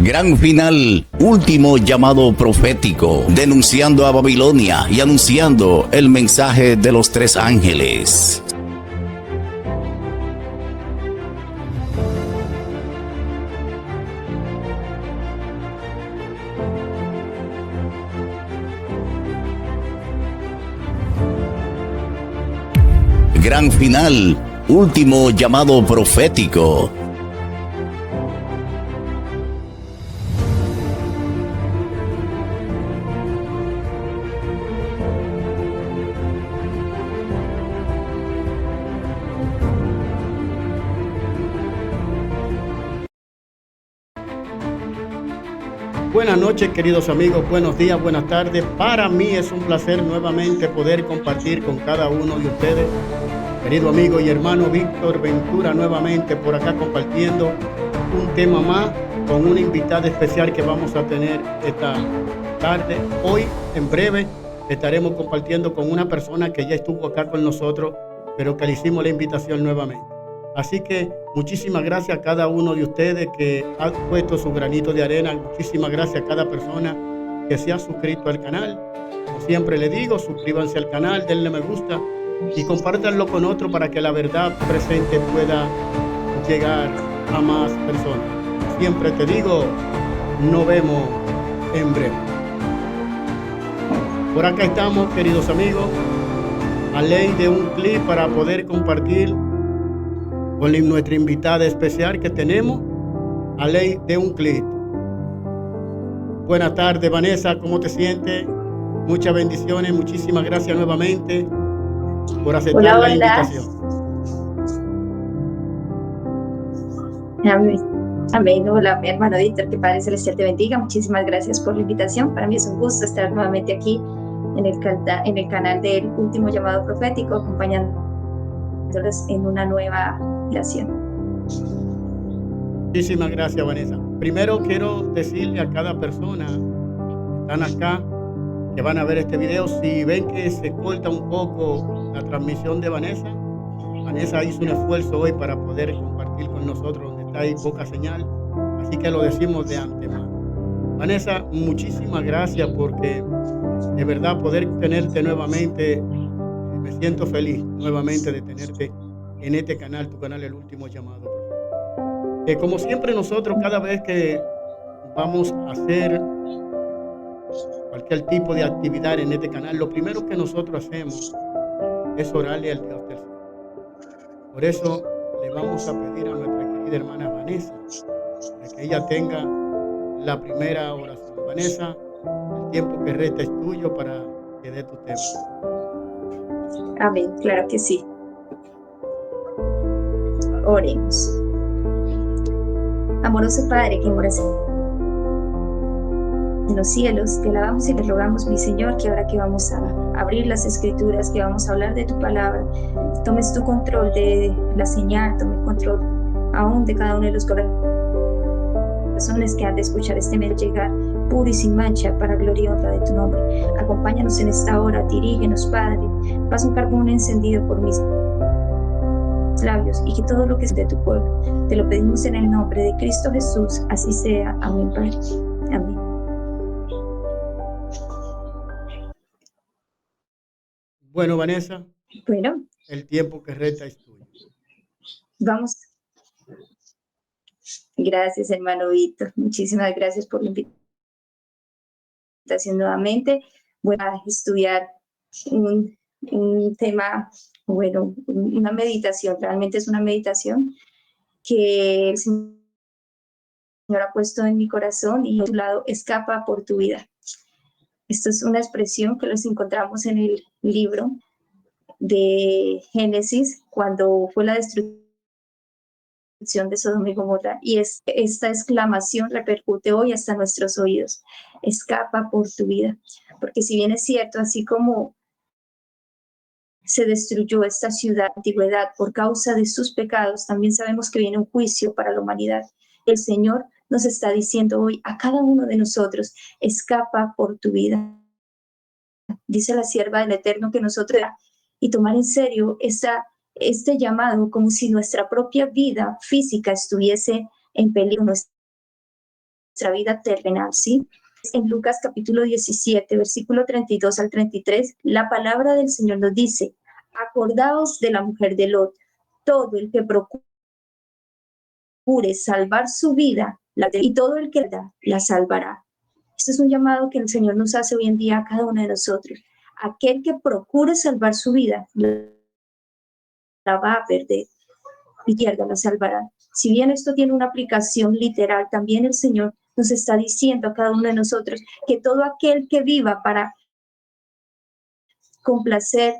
Gran final, último llamado profético, denunciando a Babilonia y anunciando el mensaje de los 3 ángeles. Gran final, último llamado profético. Buenas noches, queridos amigos, buenos días, buenas tardes. Para mí es un placer nuevamente poder compartir con cada uno de ustedes. Querido amigo y hermano Víctor Ventura, nuevamente por acá compartiendo un tema más con una invitada especial que vamos a tener esta tarde. Hoy, en breve, estaremos compartiendo con una persona que ya estuvo acá con nosotros, pero que le hicimos la invitación nuevamente. Así que muchísimas gracias a cada uno de ustedes que ha puesto su granito de arena. Muchísimas gracias a cada persona que se ha suscrito al canal. Como siempre le digo, suscríbanse al canal, denle me gusta y compártanlo con otro para que la verdad presente pueda llegar a más personas. Siempre te digo, nos vemos en breve. Por acá estamos, queridos amigos, a ley de un clic para poder compartir con nuestra invitada especial que tenemos, a ley de un clic. Buenas tardes, Vanessa, ¿cómo te sientes? Muchas bendiciones, muchísimas gracias nuevamente por aceptar la invitación. Amén. Hola, mi hermano Víctor, que Padre Celestial te bendiga. Muchísimas gracias por la invitación. Para mí es un gusto estar nuevamente aquí en el canal del Último Llamado Profético, acompañándolos en una nueva relación. Muchísimas gracias, Vanessa. Primero quiero decirle a cada persona que están acá, que van a ver este video, si ven que se corta un poco la transmisión de Vanessa, Vanessa hizo un esfuerzo hoy para poder compartir con nosotros donde está ahí poca señal, así que lo decimos de antemano. Vanessa, muchísimas gracias porque de verdad poder tenerte nuevamente, me siento feliz nuevamente de tenerte en este canal, tu canal El Último Llamado. Como siempre nosotros cada vez que vamos a hacer cualquier tipo de actividad en este canal, lo primero que nosotros hacemos es orarle al Dios del cielo. Por eso le vamos a pedir a nuestra querida hermana Vanessa para que ella tenga la primera oración. Vanessa, el tiempo que resta es tuyo para que dé tu tema. Amén, claro que sí. Oremos. Amoroso Padre que moras en los cielos, te alabamos y te rogamos, mi Señor, que ahora que vamos a abrir las Escrituras, que vamos a hablar de tu palabra, tomes tu control de la señal, tome control aún de cada uno de los corazones que han de escuchar este medio llegar puro y sin mancha para gloria y honra de tu nombre. Acompáñanos en esta hora, dirígenos, Padre, pasa un carbón encendido por mis labios y que todo lo que es de tu pueblo, te lo pedimos en el nombre de Cristo Jesús, así sea. Amén, Padre. Amén. Bueno, Vanessa, el tiempo que resta es tuyo. Vamos. Gracias, hermano Víctor. Muchísimas gracias por la invitación nuevamente. Voy a estudiar un tema, bueno, una meditación. Realmente es una meditación que el Señor ha puesto en mi corazón y a tu lado, escapa por tu vida. Esto es una expresión que los encontramos en el libro de Génesis, cuando fue la destrucción de Sodoma y Gomorra, y esta exclamación repercute hoy hasta nuestros oídos: escapa por tu vida. Porque si bien es cierto, así como se destruyó esta ciudad, antigüedad, por causa de sus pecados, también sabemos que viene un juicio para la humanidad. El Señor nos está diciendo hoy a cada uno de nosotros: escapa por tu vida. Dice la sierva del Eterno que nosotros, y tomar en serio este llamado como si nuestra propia vida física estuviese en peligro, nuestra nuestra vida terrenal, ¿sí? En Lucas capítulo 17, versículo 32 al 33, la palabra del Señor nos dice: acordaos de la mujer de Lot, todo el que procure salvar su vida, y todo el que la salvará. Este es un llamado que el Señor nos hace hoy en día a cada uno de nosotros. Aquel que procure salvar su vida, la va a perder, y pierda la salvará. Si bien esto tiene una aplicación literal, también el Señor nos está diciendo a cada uno de nosotros que todo aquel que viva para complacer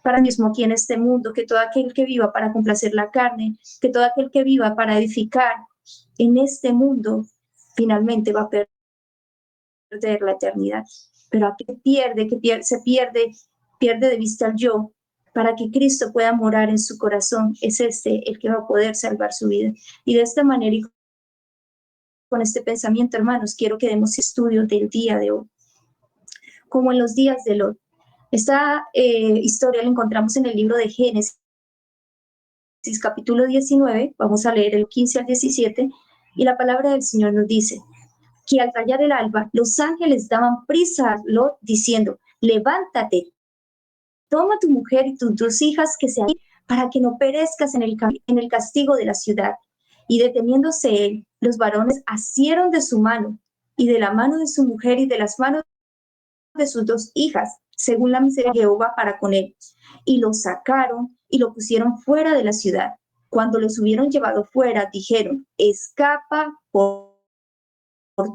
para mismo aquí en este mundo, que todo aquel que viva para complacer la carne, que todo aquel que viva para edificar en este mundo, finalmente va a perder la eternidad. Pero aquel pierde de vista al yo, para que Cristo pueda morar en su corazón, es el que va a poder salvar su vida. Y de esta manera, y con este pensamiento, hermanos, quiero que demos estudio del día de hoy, como en los días de Lot. Esta historia la encontramos en el libro de Génesis, capítulo 19, vamos a leer el 15 al 17, y la palabra del Señor nos dice que al rayar el alba, los ángeles daban prisa a Lot diciendo: levántate, toma tu mujer y tus 2 hijas que se han para que no perezcas en el castigo de la ciudad. Y deteniéndose él, los varones asieron de su mano y de la mano de su mujer y de las manos de sus 2 hijas, según la misericordia de Jehová para con él, y lo sacaron y lo pusieron fuera de la ciudad. Cuando los hubieron llevado fuera, dijeron: escapa por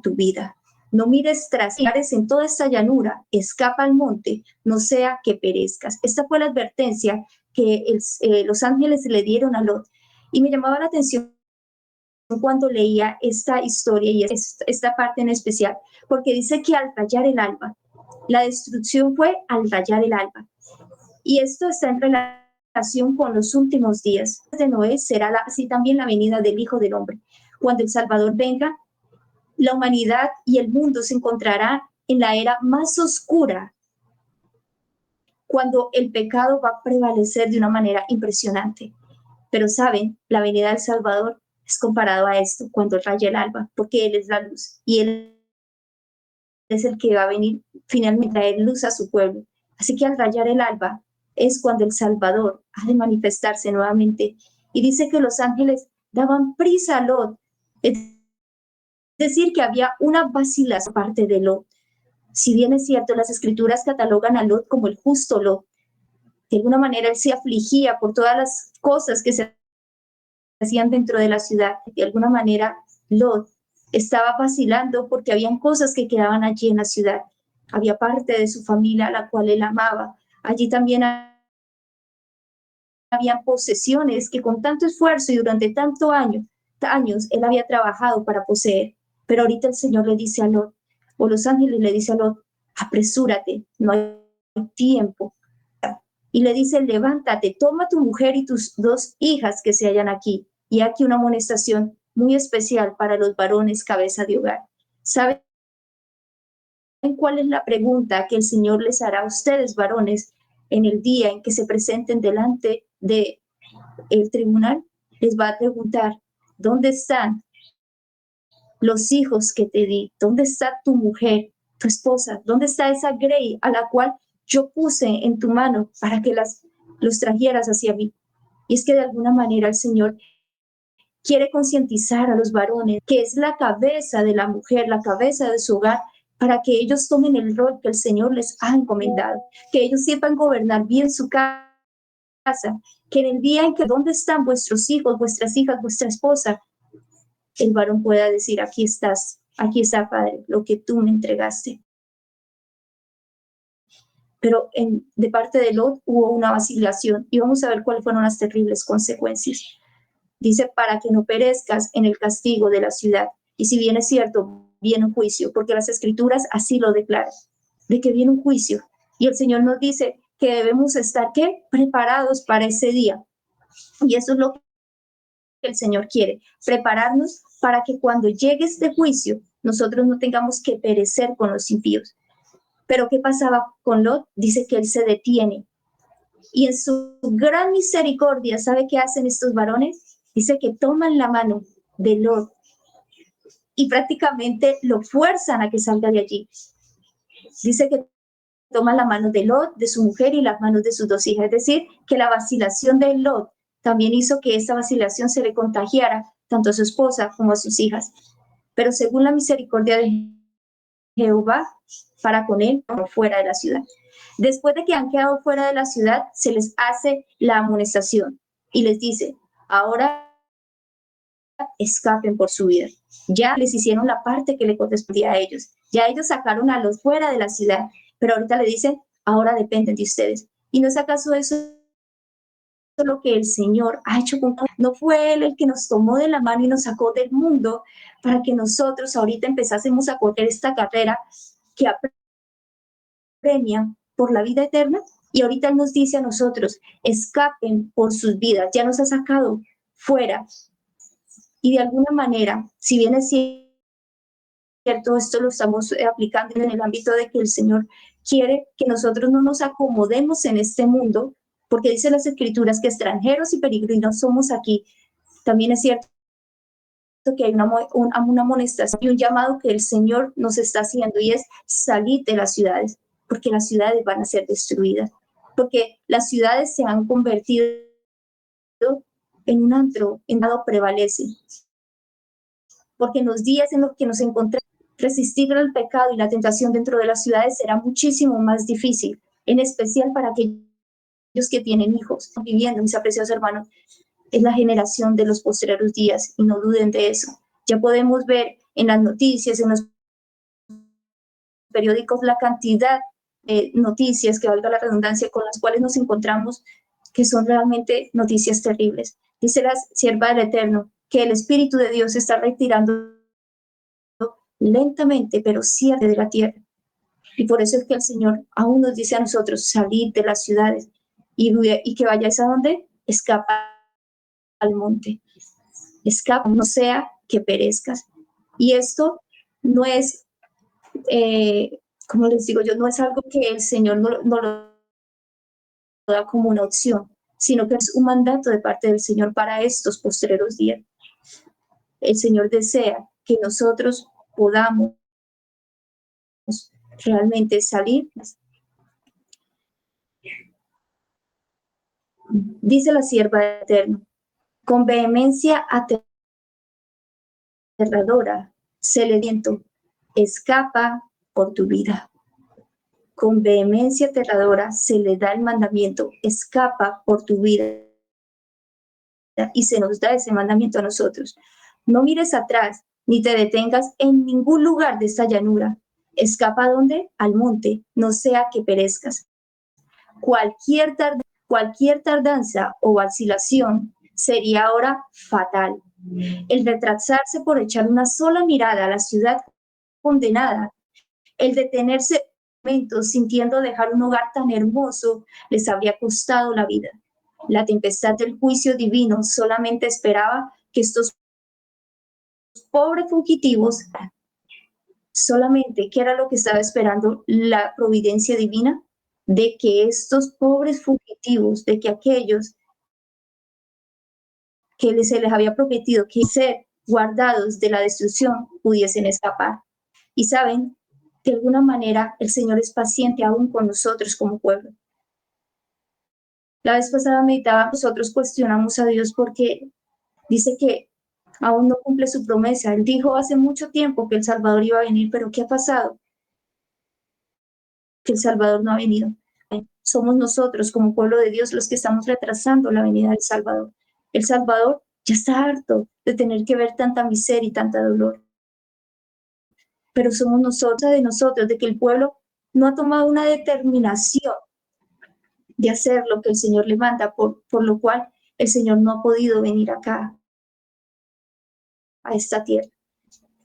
tu vida. No mires tras en toda esta llanura, escapa al monte, no sea que perezcas. Esta fue la advertencia que los ángeles le dieron a Lot. Y me llamaba la atención cuando leía esta historia y esta parte en especial, porque dice que al rayar el alba, la destrucción fue al rayar el alba. Y esto está en relación con los últimos días de Noé. Será así también la venida del Hijo del Hombre. Cuando el Salvador venga, la humanidad y el mundo se encontrará en la era más oscura, cuando el pecado va a prevalecer de una manera impresionante. Pero saben, la venida del Salvador es comparado a esto, cuando raya el alba, porque Él es la luz y Él es el que va a venir finalmente a traer luz a su pueblo. Así que al rayar el alba es cuando el Salvador ha de manifestarse nuevamente. Y dice que los ángeles daban prisa a Lot. Es decir, que había una vacilación parte de Lot. Si bien es cierto, las escrituras catalogan a Lot como el justo Lot. De alguna manera él se afligía por todas las cosas que se hacían dentro de la ciudad. De alguna manera Lot estaba vacilando porque habían cosas que quedaban allí en la ciudad. Había parte de su familia a la cual él amaba. Allí también habían posesiones que con tanto esfuerzo y durante tantos años él había trabajado para poseer. Pero ahorita el Señor le dice a Lot, o los ángeles le dicen a Lot: apresúrate, no hay tiempo. Y le dice: levántate, toma tu mujer y tus 2 hijas que se hallan aquí. Y aquí una amonestación muy especial para los varones cabeza de hogar. ¿Saben cuál es la pregunta que el Señor les hará a ustedes, varones, en el día en que se presenten delante del tribunal? Les va a preguntar: ¿dónde están los hijos que te di? ¿Dónde está tu mujer, tu esposa? ¿Dónde está esa grey a la cual yo puse en tu mano para que los trajeras hacia mí? Y es que de alguna manera el Señor quiere concientizar a los varones, que es la cabeza de la mujer, la cabeza de su hogar, para que ellos tomen el rol que el Señor les ha encomendado, que ellos sepan gobernar bien su casa, que en el día en que ¿dónde están vuestros hijos, vuestras hijas, vuestra esposa?, el varón pueda decir: aquí estás, aquí está, Padre, lo que tú me entregaste. Pero de parte de Lot hubo una vacilación, y vamos a ver cuáles fueron las terribles consecuencias. Dice: para que no perezcas en el castigo de la ciudad. Y si bien es cierto, viene un juicio, porque las escrituras así lo declaran, de que viene un juicio. Y el Señor nos dice que debemos estar, ¿qué?, preparados para ese día. Y eso es lo que el Señor quiere, prepararnos para que cuando llegue este juicio, nosotros no tengamos que perecer con los impíos. Pero ¿qué pasaba con Lot? Dice que él se detiene. Y en su gran misericordia, ¿sabe qué hacen estos varones? Dice que toman la mano de Lot y prácticamente lo fuerzan a que salga de allí. Dice que toma la mano de Lot, de su mujer y las manos de sus 2 hijas. Es decir, que la vacilación de Lot también hizo que esa vacilación se le contagiara tanto a su esposa como a sus hijas. Pero según la misericordia de Jehová, para con él fuera de la ciudad. Después de que han quedado fuera de la ciudad, se les hace la amonestación y les dice, ahora escapen por su vida. Ya les hicieron la parte que le correspondía a ellos. Ya ellos sacaron a los fuera de la ciudad, pero ahorita le dicen, ahora dependen de ustedes. ¿Y no es acaso eso lo que el Señor ha hecho con nosotros? ¿No fue Él el que nos tomó de la mano y nos sacó del mundo para que nosotros ahorita empezásemos a correr esta carrera que apremia por la vida eterna? Y ahorita Él nos dice a nosotros, escapen por sus vidas. Ya nos ha sacado fuera. Y de alguna manera, si bien es cierto, esto lo estamos aplicando en el ámbito de que el Señor quiere que nosotros no nos acomodemos en este mundo, porque dice las Escrituras que extranjeros y peregrinos somos aquí. También es cierto que hay una amonestación y un llamado que el Señor nos está haciendo, y es salir de las ciudades, porque las ciudades van a ser destruidas, porque las ciudades se han convertido en un antro, en nada prevalece. Porque en los días en los que nos encontramos, resistir al pecado y la tentación dentro de las ciudades será muchísimo más difícil, en especial para aquellos que tienen hijos viviendo, mis apreciados hermanos. Es la generación de los postreros días, y no duden de eso. Ya podemos ver en las noticias, en los periódicos, la cantidad de noticias, que valga la redundancia, con las cuales nos encontramos, que son realmente noticias terribles. Dice la sierva del Eterno que el Espíritu de Dios se está retirando lentamente, pero cierto, de la tierra. Y por eso es que el Señor aún nos dice a nosotros, salid de las ciudades y que vayáis a donde, escapa al monte. Escapa, no sea que perezcas. Y esto no es, como les digo yo, no es algo que el Señor no lo da como una opción, sino que es un mandato de parte del Señor para estos postreros días. El Señor desea que nosotros podamos realmente salir. Dice la sierva del Eterno, con vehemencia aterradora se le viento, escapa por tu vida. Con vehemencia aterradora se le da el mandamiento, escapa por tu vida. Y se nos da ese mandamiento a nosotros. No mires atrás, ni te detengas en ningún lugar de esta llanura. Escapa ¿a dónde? Al monte, no sea que perezcas. Cualquier tardanza o vacilación sería ahora fatal. El retrasarse por echar una sola mirada a la ciudad condenada, el detenerse momentos sintiendo dejar un hogar tan hermoso, les habría costado la vida. La tempestad del juicio divino solamente esperaba que estos pobres fugitivos, solamente, ¿qué era lo que estaba esperando la providencia divina? De que estos pobres fugitivos, de que aquellos que se les había prometido que ser guardados de la destrucción pudiesen escapar. Y saben, de alguna manera el Señor es paciente aún con nosotros como pueblo. La vez pasada meditaba, nosotros cuestionamos a Dios porque dice que aún no cumple su promesa. Él dijo hace mucho tiempo que el Salvador iba a venir, pero ¿qué ha pasado? Que el Salvador no ha venido. Somos nosotros como pueblo de Dios los que estamos retrasando la venida del Salvador. El Salvador ya está harto de tener que ver tanta miseria y tanta dolor. Pero somos nosotros, de que el pueblo no ha tomado una determinación de hacer lo que el Señor le manda, por lo cual el Señor no ha podido venir acá, a esta tierra.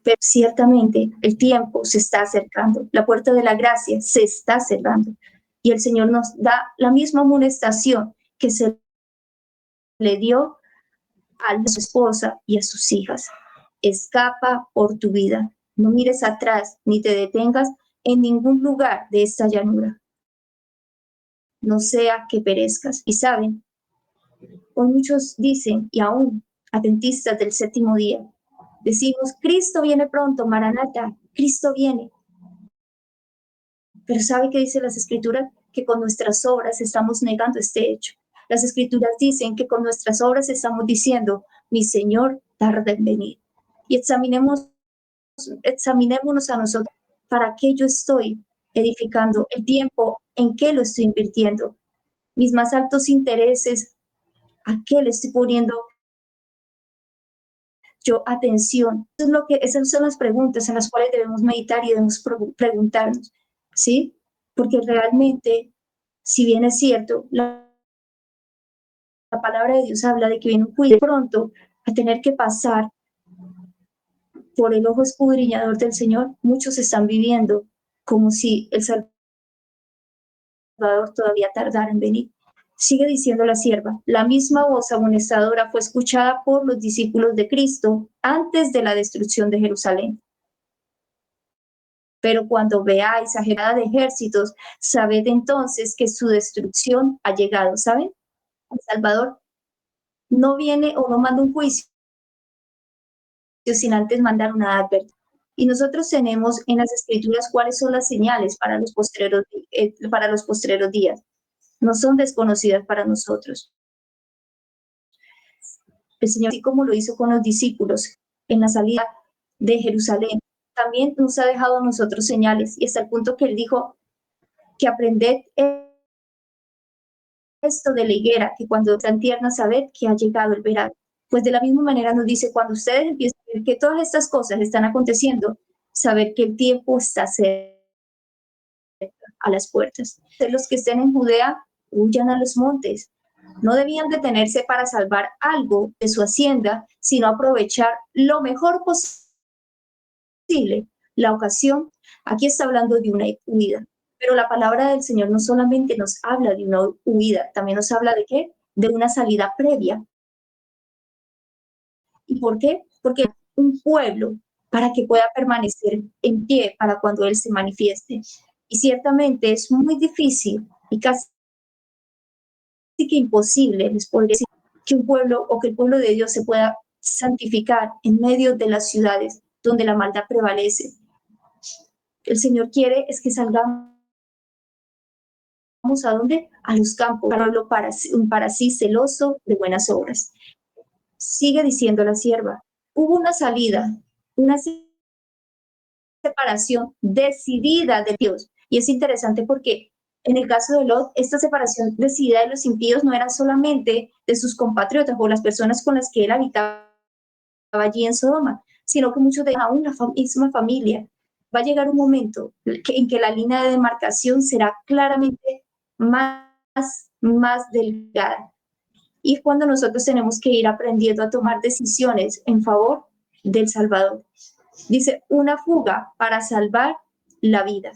Pero ciertamente el tiempo se está acercando, la puerta de la gracia se está cerrando, y el Señor nos da la misma amonestación que se le dio a su esposa y a sus hijas. Escapa por tu vida, no mires atrás ni te detengas en ningún lugar de esta llanura, no sea que perezcas. Y saben, hoy muchos dicen, y aún adventistas del séptimo día, Decimos, Cristo viene pronto, Maranata, Cristo viene. Pero ¿sabe qué dice las Escrituras? Que con nuestras obras estamos negando este hecho. Las Escrituras dicen que con nuestras obras estamos diciendo, mi Señor tarda en venir. Y examinémonos a nosotros. ¿Para qué yo estoy edificando el tiempo? ¿En qué lo estoy invirtiendo? Mis más altos intereses, ¿a qué le estoy poniendo yo atención? Esas son las preguntas en las cuales debemos meditar y debemos preguntarnos, ¿sí? Porque realmente, si bien es cierto, la palabra de Dios habla de que viene un juicio pronto a tener que pasar por el ojo escudriñador del Señor, muchos están viviendo como si el Salvador todavía tardara en venir. Sigue diciendo la sierva, la misma voz amonestadora fue escuchada por los discípulos de Cristo antes de la destrucción de Jerusalén. Pero cuando veáis exagerada de ejércitos, sabed entonces que su destrucción ha llegado. ¿Saben? El Salvador no viene o no manda un juicio sin antes mandar una advertencia. Y nosotros tenemos en las Escrituras cuáles son las señales para los postreros días. No son desconocidas para nosotros. El Señor, así como lo hizo con los discípulos en la salida de Jerusalén, también nos ha dejado a nosotros señales, y hasta el punto que Él dijo que aprended esto de la higuera, que cuando están tiernas sabed que ha llegado el verano. Pues de la misma manera nos dice, cuando ustedes empiezan a ver que todas estas cosas están aconteciendo, saber que el tiempo está cerca a las puertas. Los que estén en Judea, huyan a los montes. No debían detenerse para salvar algo de su hacienda, sino aprovechar lo mejor posible la ocasión. Aquí está hablando de una huida, pero la palabra del Señor no solamente nos habla de una huida, también nos habla de qué? De una salida previa. ¿Y por qué? Porque un pueblo para que pueda permanecer en pie para cuando Él se manifieste. Y ciertamente es muy difícil y casi que imposible, les podría decir, que un pueblo o que el pueblo de Dios se pueda santificar en medio de las ciudades donde la maldad prevalece. El Señor quiere es que salgamos a dónde? A los campos, para sí celoso de buenas obras. Sigue diciendo la sierva, hubo una salida, una separación decidida de Dios. Y es interesante porque en el caso de Lot, esta separación decidida de los impíos no era solamente de sus compatriotas o las personas con las que él habitaba allí en Sodoma, sino que muchos de aún la misma familia. Va a llegar un momento en que la línea de demarcación será claramente más delgada. Y es cuando nosotros tenemos que ir aprendiendo a tomar decisiones en favor del Salvador. Dice, una fuga para salvar la vida.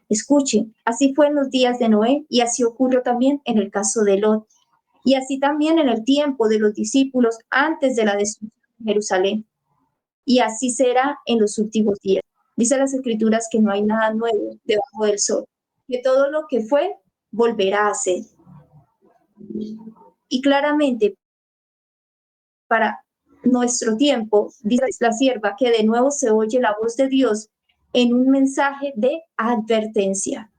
Escuchen, así fue en los días de Noé y así ocurrió también en el caso de Lot. Y así también en el tiempo de los discípulos antes de la destrucción de Jerusalén. Y así será en los últimos días. Dice las Escrituras que no hay nada nuevo debajo del sol, que todo lo que fue volverá a ser. Y claramente, para nuestro tiempo, dice la sierva, que de nuevo se oye la voz de Dios en un mensaje de advertencia,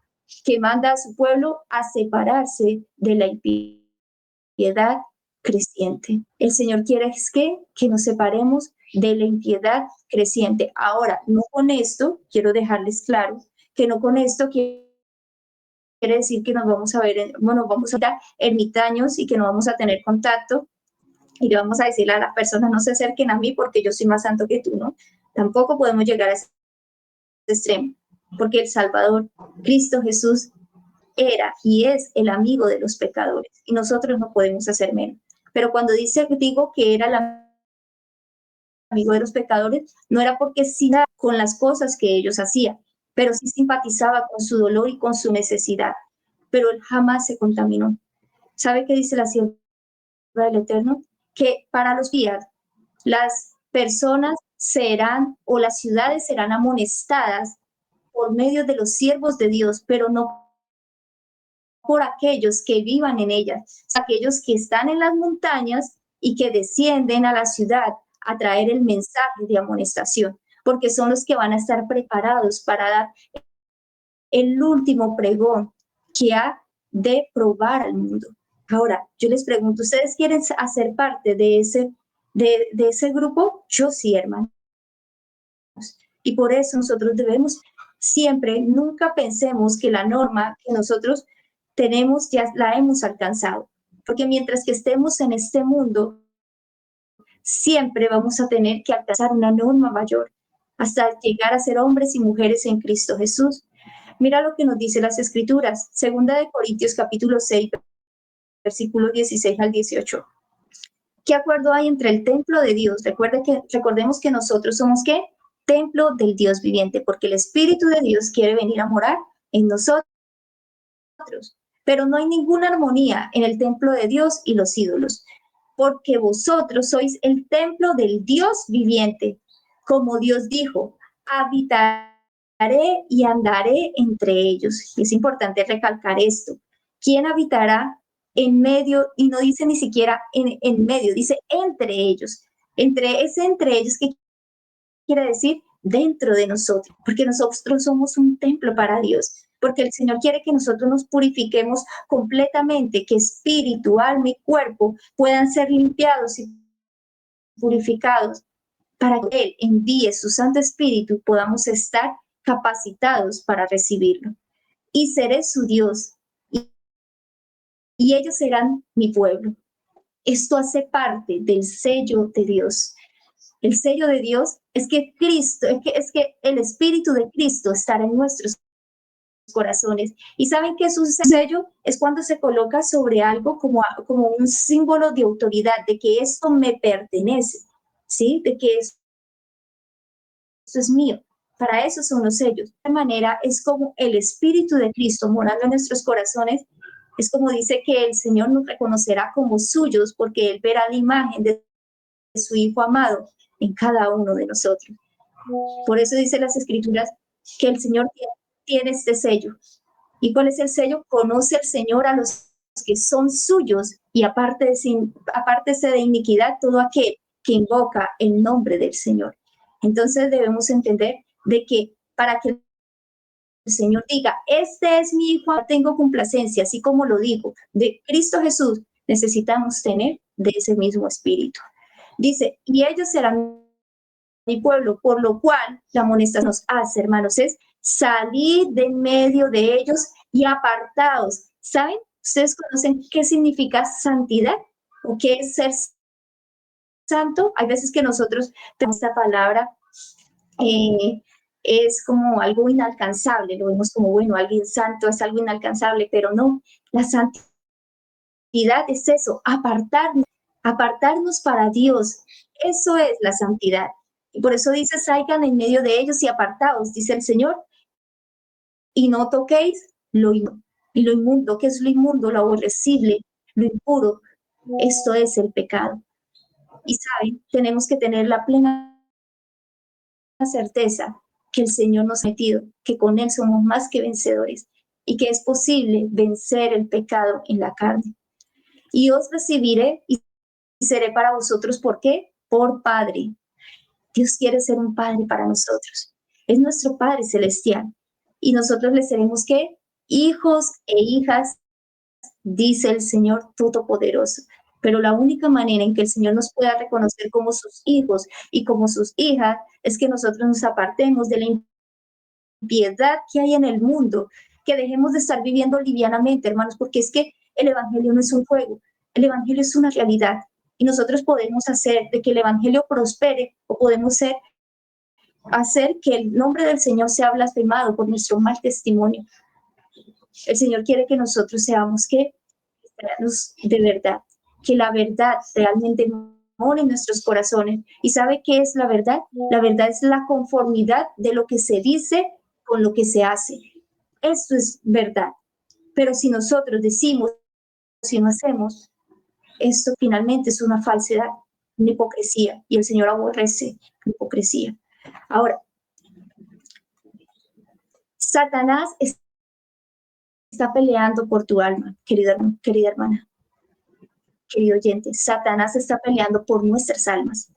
que manda a su pueblo a separarse de la impiedad creciente. El Señor quiere es que nos separemos de la impiedad creciente. Ahora, no con esto, quiero dejarles claro, que no con esto quiere decir que nos vamos a ver, bueno, vamos a estar ermitaños y que no vamos a tener contacto y le vamos a decirle a las personas no se acerquen a mí porque yo soy más santo que tú, ¿no? Tampoco podemos llegar a ese extremo, porque el Salvador, Cristo Jesús, era y es el amigo de los pecadores y nosotros no podemos hacer menos. Pero cuando digo que era el amigo de los pecadores, no era porque sí con las cosas que ellos hacían, pero sí simpatizaba con su dolor y con su necesidad, pero él jamás se contaminó. ¿Sabe qué dice la sierva del Eterno? Que para los días las personas serán o las ciudades serán amonestadas por medio de los siervos de Dios, pero no por aquellos que vivan en ellas, aquellos que están en las montañas y que descienden a la ciudad a traer el mensaje de amonestación, porque son los que van a estar preparados para dar el último pregón que ha de probar al mundo. Ahora, yo les pregunto, ¿ustedes quieren hacer parte de ese grupo? Yo sí, hermanos. Y por eso nosotros debemos siempre, nunca pensemos que la norma que nosotros tenemos ya la hemos alcanzado. Porque mientras que estemos en este mundo, siempre vamos a tener que alcanzar una norma mayor hasta llegar a ser hombres y mujeres en Cristo Jesús. Mira lo que nos dice las Escrituras, 2 Corintios capítulo 6, versículos 16 al 18. ¿Qué acuerdo hay entre el templo de Dios? Recordemos que nosotros somos ¿qué? Templo del Dios viviente, porque el Espíritu de Dios quiere venir a morar en nosotros. Pero no hay ninguna armonía en el templo de Dios y los ídolos, porque vosotros sois el templo del Dios viviente. Como Dios dijo, habitaré y andaré entre ellos. Y es importante recalcar esto. ¿Quién habitará en medio? Y no dice ni siquiera en medio, dice entre ellos. Entre ellos, ¿qué quiere decir? Dentro de nosotros, porque nosotros somos un templo para Dios, porque el Señor quiere que nosotros nos purifiquemos completamente, que espíritu, alma y cuerpo puedan ser limpiados y purificados para que Él envíe su Santo Espíritu y podamos estar capacitados para recibirlo. Y seré su Dios y ellos serán mi pueblo. Esto hace parte del sello de Dios. El sello de Dios es que Cristo, es que el Espíritu de Cristo estará en nuestros corazones. ¿Y saben qué es un sello? Es cuando se coloca sobre algo como un símbolo de autoridad, de que esto me pertenece, ¿sí? De que esto es mío. Para eso son los sellos. De esta manera es como el Espíritu de Cristo morando en nuestros corazones. Es como dice que el Señor nos reconocerá como suyos porque Él verá la imagen de su Hijo amado en cada uno de nosotros. Por eso dice las Escrituras que el Señor tiene este sello. ¿Y cuál es el sello? Conoce el Señor a los que son suyos y apártese de iniquidad todo aquel que invoca el nombre del Señor. Entonces debemos entender de que para que el Señor diga, este es mi Hijo, tengo complacencia, así como lo dijo de Cristo Jesús, necesitamos tener de ese mismo espíritu. Dice, y ellos serán mi pueblo, por lo cual la amonestación nos hace, hermanos, es salir de en medio de ellos y apartados. ¿Saben? ¿Ustedes conocen qué significa santidad? ¿O qué es ser santo? Hay veces que nosotros tenemos esta palabra, es como algo inalcanzable, lo vemos como, bueno, alguien santo es algo inalcanzable, pero no, la santidad es eso, apartarnos para Dios. Eso es la santidad. Y por eso dice, salgan en medio de ellos y apartados, dice el Señor, y no toquéis lo inmundo. ¿Qué es lo inmundo? Lo aborrecible, lo impuro. Esto es el pecado. Y saben, tenemos que tener la plena certeza que el Señor nos ha metido, que con Él somos más que vencedores y que es posible vencer el pecado en la carne. Y os recibiré y seré para vosotros, ¿por qué? Por Padre. Dios quiere ser un Padre para nosotros. Es nuestro Padre celestial. Y nosotros le seremos, ¿qué? Hijos e hijas, dice el Señor Todopoderoso. Pero la única manera en que el Señor nos pueda reconocer como sus hijos y como sus hijas es que nosotros nos apartemos de la impiedad que hay en el mundo, que dejemos de estar viviendo livianamente, hermanos, porque es que el Evangelio no es un juego, el Evangelio es una realidad. Y nosotros podemos hacer de que el Evangelio prospere o podemos hacer que el nombre del Señor sea blasfemado por nuestro mal testimonio. El Señor quiere que nosotros seamos cristianos de verdad, que la verdad realmente more en nuestros corazones. ¿Y sabe qué es la verdad? La verdad es la conformidad de lo que se dice con lo que se hace. Esto es verdad. Pero si nosotros decimos, si no hacemos, esto finalmente es una falsedad, una hipocresía, y el Señor aborrece la hipocresía. Ahora, Satanás está peleando por tu alma, querida hermana. querido oyente, Satanás está peleando por nuestras almas.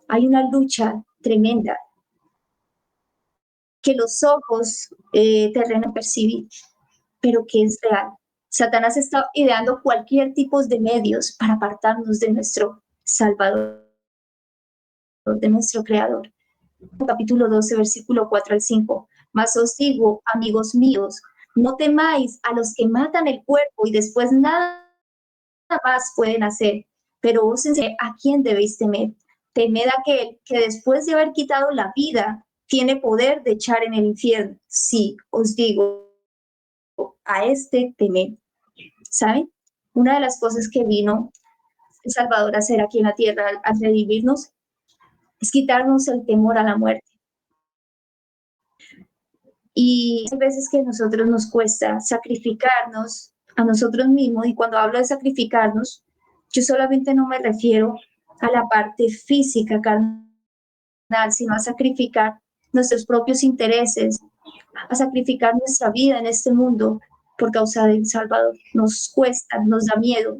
Hay una lucha tremenda que los ojos terrenos perciben, pero que es real. Satanás está ideando cualquier tipo de medios para apartarnos de nuestro Salvador, de nuestro Creador. Capítulo 12, versículo 4 al 5. Mas os digo, amigos míos, no temáis a los que matan el cuerpo y después nada más pueden hacer, pero os enseñaré a quién debéis temer. Temed a aquel que después de haber quitado la vida, tiene poder de echar en el infierno. Sí, os digo, a este temed. ¿Saben? Una de las cosas que vino el Salvador a hacer aquí en la tierra al redimirnos es quitarnos el temor a la muerte. Y hay veces que a nosotros nos cuesta sacrificarnos a nosotros mismos, y cuando hablo de sacrificarnos, yo solamente no me refiero a la parte física, carnal, sino a sacrificar nuestros propios intereses, a sacrificar nuestra vida en este mundo por causa del Salvador. Nos cuesta, nos da miedo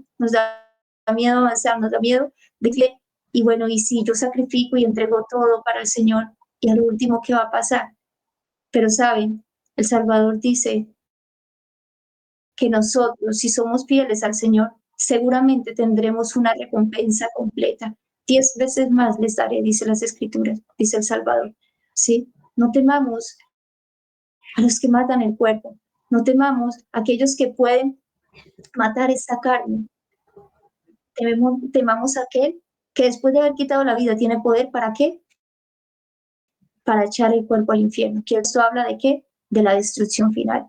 avanzar, nos da miedo de que, y bueno, y si yo sacrifico y entrego todo para el Señor, y al último, ¿qué va a pasar? Pero saben, el Salvador dice que nosotros, si somos fieles al Señor, seguramente tendremos una recompensa completa. 10 veces más les daré, dice las Escrituras, dice el Salvador. ¿Sí? No temamos a los que matan el cuerpo, no temamos a aquellos que pueden matar esta carne. Temamos a aquel que después de haber quitado la vida tiene poder, ¿para qué? Para echar el cuerpo al infierno. Que esto habla de qué? De la destrucción final.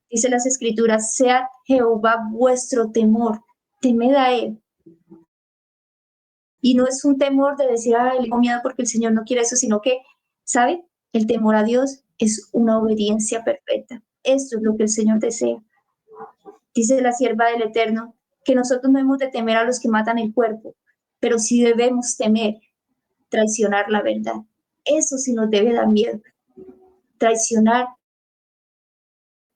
Dice las Escrituras, sea Jehová vuestro temor, temed a Él. Y no es un temor de decir, ay, le tengo miedo porque el Señor no quiere eso, sino que, ¿sabe? El temor a Dios es una obediencia perfecta. Esto es lo que el Señor desea. Dice la sierva del Eterno, que nosotros no hemos de temer a los que matan el cuerpo, pero sí debemos temer traicionar la verdad. Eso sí nos debe dar miedo, traicionar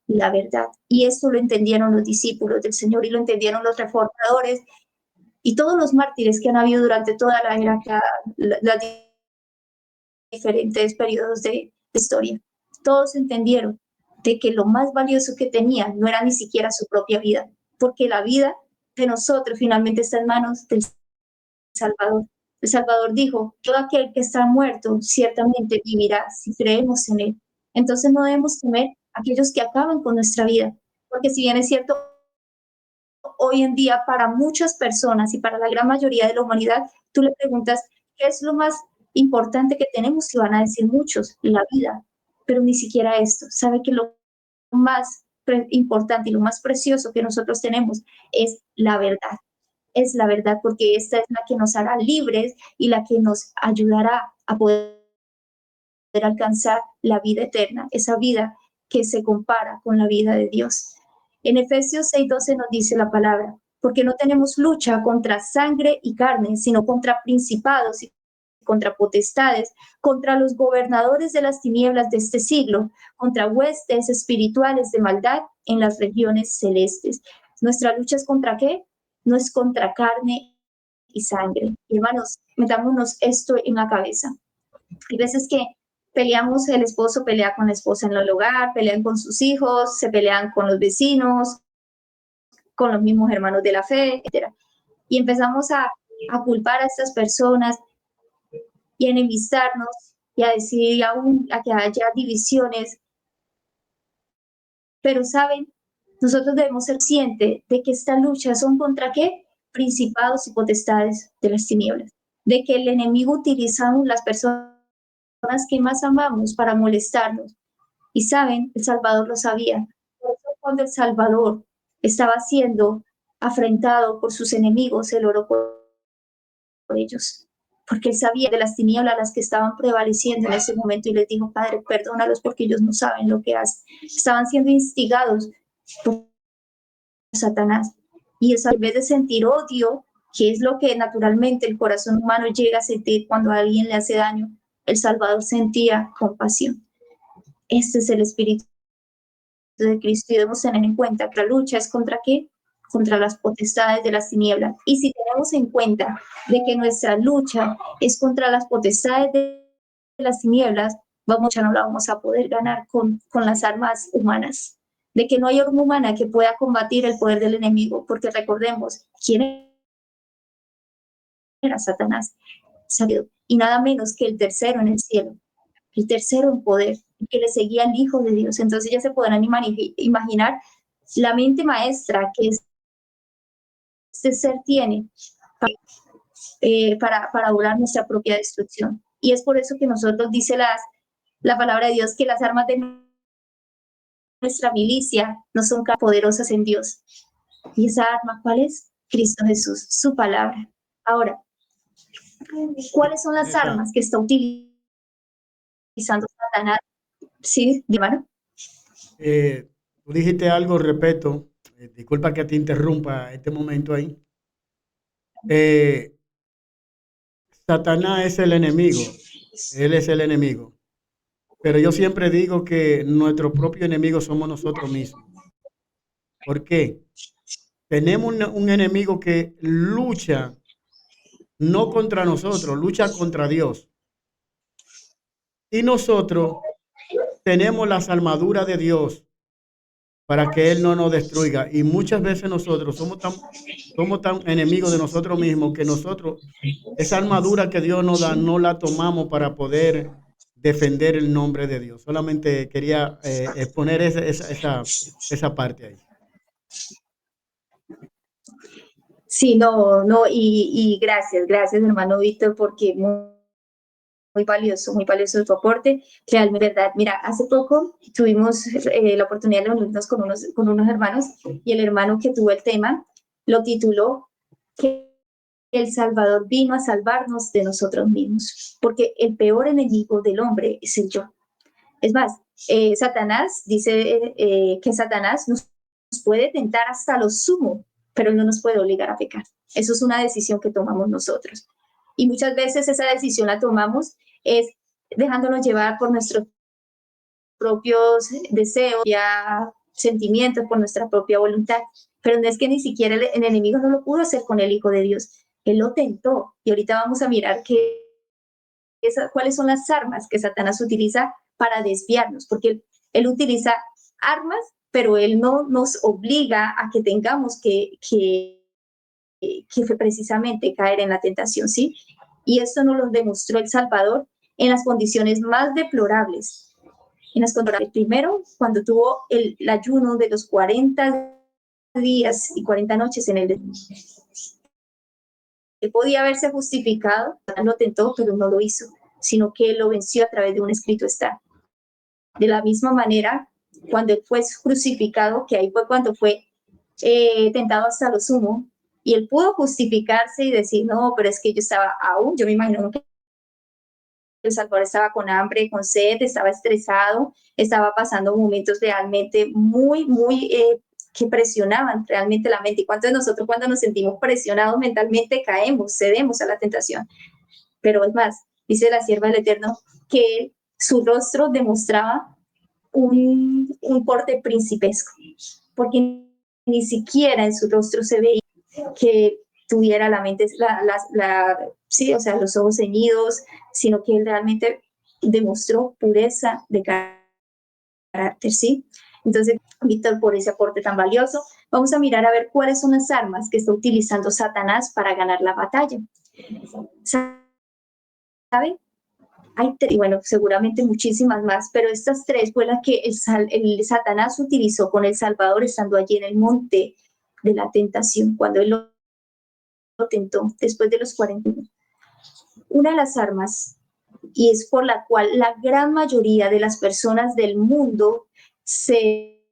la verdad. Y esto lo entendieron los discípulos del Señor y lo entendieron los reformadores y todos los mártires que han habido durante toda la era, las diferentes periodos de historia. Todos entendieron de que lo más valioso que tenían no era ni siquiera su propia vida, porque la vida de nosotros finalmente está en manos del Salvador. El Salvador dijo, todo aquel que está muerto ciertamente vivirá si creemos en Él. Entonces no debemos temer a aquellos que acaban con nuestra vida, porque si bien es cierto, hoy en día para muchas personas y para la gran mayoría de la humanidad, tú le preguntas, ¿qué es lo más importante que tenemos? Y van a decir muchos, la vida, pero ni siquiera esto. Sabe que lo más importante y lo más precioso que nosotros tenemos es la verdad. Es la verdad, porque esta es la que nos hará libres y la que nos ayudará a poder alcanzar la vida eterna, esa vida que se compara con la vida de Dios. En Efesios 6:12 nos dice la palabra, porque no tenemos lucha contra sangre y carne, sino contra principados y contra potestades, contra los gobernadores de las tinieblas de este siglo, contra huestes espirituales de maldad en las regiones celestes. ¿Nuestra lucha es contra qué? No es contra carne y sangre. Hermanos, metámonos esto en la cabeza. Hay veces que peleamos, el esposo pelea con la esposa en el hogar, pelean con sus hijos, se pelean con los vecinos, con los mismos hermanos de la fe, etc. Y empezamos a culpar a estas personas y a enemistarnos y a decir aún a que haya divisiones. Pero, ¿saben? Nosotros debemos ser conscientes de que esta lucha son contra qué? Principados y potestades de las tinieblas. De que el enemigo utiliza a las personas que más amamos para molestarnos. Y saben, el Salvador lo sabía. Por eso cuando el Salvador estaba siendo afrentado por sus enemigos, él oró por ellos. Porque él sabía de las tinieblas las que estaban prevaleciendo en ese momento y les dijo, Padre, perdónalos porque ellos no saben lo que hacen. Estaban siendo instigados por Satanás. Y eso, en vez de sentir odio, que es lo que naturalmente el corazón humano llega a sentir cuando a alguien le hace daño, el Salvador sentía compasión. Este es el espíritu de Cristo y debemos tener en cuenta que la lucha es contra qué? contra las potestades de las tinieblas. Y si tenemos en cuenta de que nuestra lucha es contra las potestades de las tinieblas, ya no la vamos a poder ganar con las armas humanas. De que no hay arma humana que pueda combatir el poder del enemigo, porque recordemos, ¿quién era Satanás? Sabido, y nada menos que el tercero en el cielo, el tercero en poder, que le seguía al Hijo de Dios. Entonces ya se podrán imaginar la mente maestra que este ser tiene para orar nuestra propia destrucción. Y es por eso que nosotros, dice la palabra de Dios, que las armas de nuestra milicia no son poderosas en Dios. ¿Y esa arma cuál es? Cristo Jesús, su palabra. Ahora, ¿cuáles son las armas que está utilizando Satanás? Sí, hermano. Tú dijiste algo, respeto, disculpa que te interrumpa este momento ahí. Satanás es el enemigo, él es el enemigo. Pero yo siempre digo que nuestro propio enemigo somos nosotros mismos. ¿Por qué? Tenemos un enemigo que lucha no contra nosotros, lucha contra Dios. Y nosotros tenemos las armaduras de Dios para que Él no nos destruya. Y muchas veces nosotros somos tan enemigos de nosotros mismos que nosotros, esa armadura que Dios nos da, no la tomamos para poder defender el nombre de Dios. Solamente quería exponer esa parte ahí. Sí, no, y gracias, hermano Víctor, porque muy valioso tu aporte, realmente verdad. Mira, hace poco tuvimos la oportunidad de reunirnos con unos hermanos, y el hermano que tuvo el tema lo tituló que el Salvador vino a salvarnos de nosotros mismos, porque el peor enemigo del hombre es el yo. Es más, Satanás dice que Satanás nos puede tentar hasta lo sumo, pero no nos puede obligar a pecar. Eso es una decisión que tomamos nosotros. Y muchas veces esa decisión la tomamos es dejándonos llevar por nuestros propios deseos, ya sentimientos, por nuestra propia voluntad. Pero no es que ni siquiera el enemigo no lo pudo hacer con el Hijo de Dios. Él lo tentó. Y ahorita vamos a mirar cuáles son las armas que Satanás utiliza para desviarnos, porque él utiliza armas, pero él no nos obliga a que tengamos que precisamente caer en la tentación, ¿sí? Y esto nos lo demostró el Salvador en las condiciones más deplorables. Primero, cuando tuvo el ayuno de los 40 días y 40 noches en el desierto. Él podía haberse justificado, lo tentó, pero no lo hizo, sino que él lo venció a través de un escrito está. De la misma manera, cuando él fue crucificado, que ahí fue cuando fue tentado hasta lo sumo, y él pudo justificarse y decir, no, pero es que yo estaba yo me imagino que el Salvador estaba con hambre, con sed, estaba estresado, estaba pasando momentos realmente muy que presionaban realmente la mente. ¿Y cuántos de nosotros cuando nos sentimos presionados mentalmente caemos, cedemos a la tentación? Pero es más, dice la sierva del Eterno que su rostro demostraba un porte principesco, porque ni siquiera en su rostro se veía que tuviera la mente, sí, o sea, los ojos ceñidos, sino que él realmente demostró pureza de carácter, ¿sí? Entonces, Víctor, por ese aporte tan valioso, vamos a mirar a ver cuáles son las armas que está utilizando Satanás para ganar la batalla. ¿Saben? Hay bueno, seguramente muchísimas más, pero estas tres fue las que el Satanás utilizó con el Salvador estando allí en el monte de la tentación, cuando él lo tentó después de los 40 años. Una de las armas, y es por la cual la gran mayoría de las personas del mundo se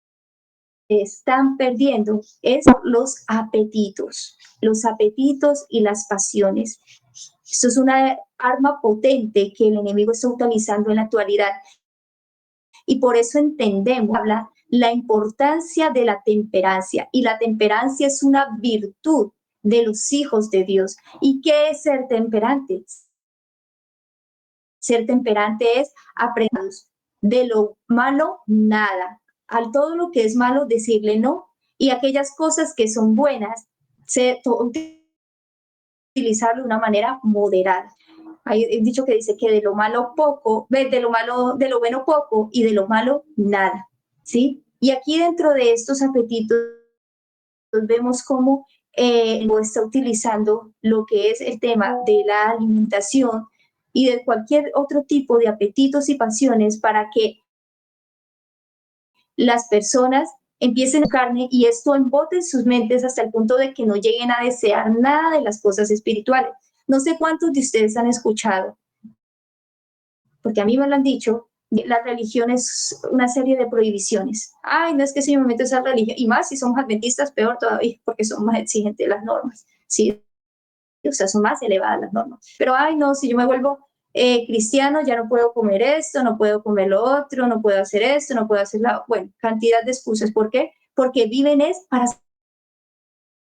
están perdiendo, es los apetitos y las pasiones. Esto es una arma potente que el enemigo está utilizando en la actualidad. Y por eso entendemos la importancia de la temperancia. Y la temperancia es una virtud de los hijos de Dios. ¿Y qué es ser temperante? Ser temperante es aprender de lo malo nada. Al todo lo que es malo, decirle no y aquellas cosas que son buenas, utilizarlo de una manera moderada. Hay un dicho que dice que de lo malo poco, de lo bueno poco y de lo malo nada, ¿sí? Y aquí dentro de estos apetitos vemos cómo está utilizando lo que es el tema de la alimentación y de cualquier otro tipo de apetitos y pasiones para que las personas empiecen a carne y esto embote en sus mentes hasta el punto de que no lleguen a desear nada de las cosas espirituales. No sé cuántos de ustedes han escuchado, porque a mí me lo han dicho, la religión es una serie de prohibiciones. Ay, no es que si me meto esa religión, y más si somos adventistas, peor todavía, porque son más exigentes las normas, ¿sí? O sea, son más elevadas las normas. Pero, ay, no, si yo me vuelvo cristiano, ya no puedo comer esto, no puedo comer lo otro, no puedo hacer esto, no puedo hacer la... Bueno, cantidad de excusas. ¿Por qué? Porque viven es para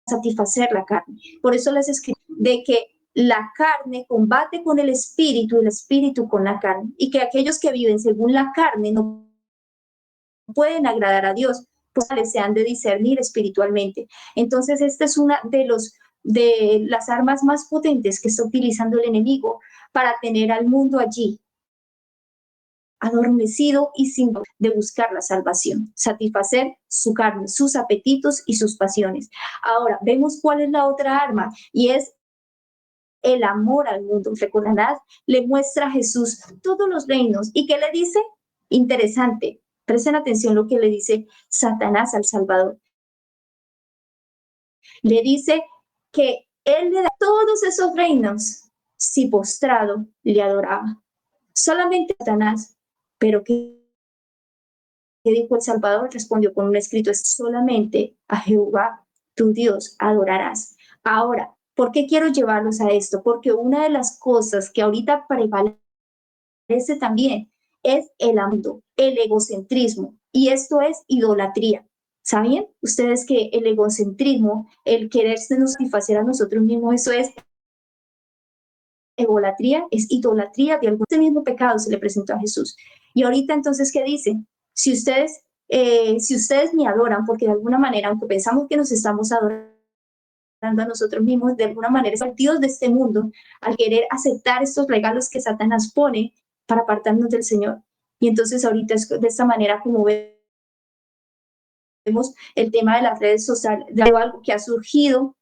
satisfacer la carne. Por eso les escribo de que la carne combate con el espíritu y el espíritu con la carne. Y que aquellos que viven según la carne no pueden agradar a Dios, pues se han de discernir espiritualmente. Entonces, esta es una de las armas más potentes que está utilizando el enemigo para tener al mundo allí adormecido y sin de buscar la salvación, satisfacer su carne, sus apetitos y sus pasiones. Ahora, vemos cuál es la otra arma y es el amor al mundo. Recordarás, le muestra a Jesús todos los reinos. ¿Y qué le dice? Interesante. Presten atención lo que le dice Satanás al Salvador. Le dice que él le da todos esos reinos si postrado le adoraba. Solamente Satanás. Pero ¿qué dijo el Salvador? Respondió con un escrito: es solamente a Jehová tu Dios adorarás. Ahora, ¿por qué quiero llevarlos a esto? Porque una de las cosas que ahorita prevalece también es el amor, el egocentrismo, y esto es idolatría. ¿Saben ustedes que el egocentrismo, el quererse nos satisfacer a nosotros mismos, eso es egolatría, es idolatría de algún mismo pecado se le presentó a Jesús? Y ahorita entonces, ¿qué dice? Si ustedes me adoran, porque de alguna manera, aunque pensamos que nos estamos adorando a nosotros mismos, de alguna manera partidos de este mundo, al querer aceptar estos regalos que Satanás pone para apartarnos del Señor. Y entonces ahorita es de esta manera como vemos el tema de las redes sociales, de algo que ha surgido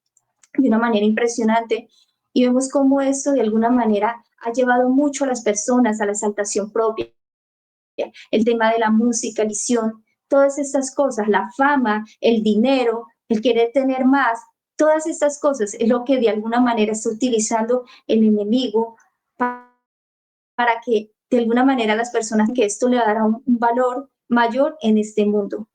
de una manera impresionante, y vemos cómo esto de alguna manera ha llevado mucho a las personas a la exaltación propia. El tema de la música, la visión, todas estas cosas, la fama, el dinero, el querer tener más, todas estas cosas es lo que de alguna manera está utilizando el enemigo para que de alguna manera las personas, que esto le dará un valor mayor en este mundo.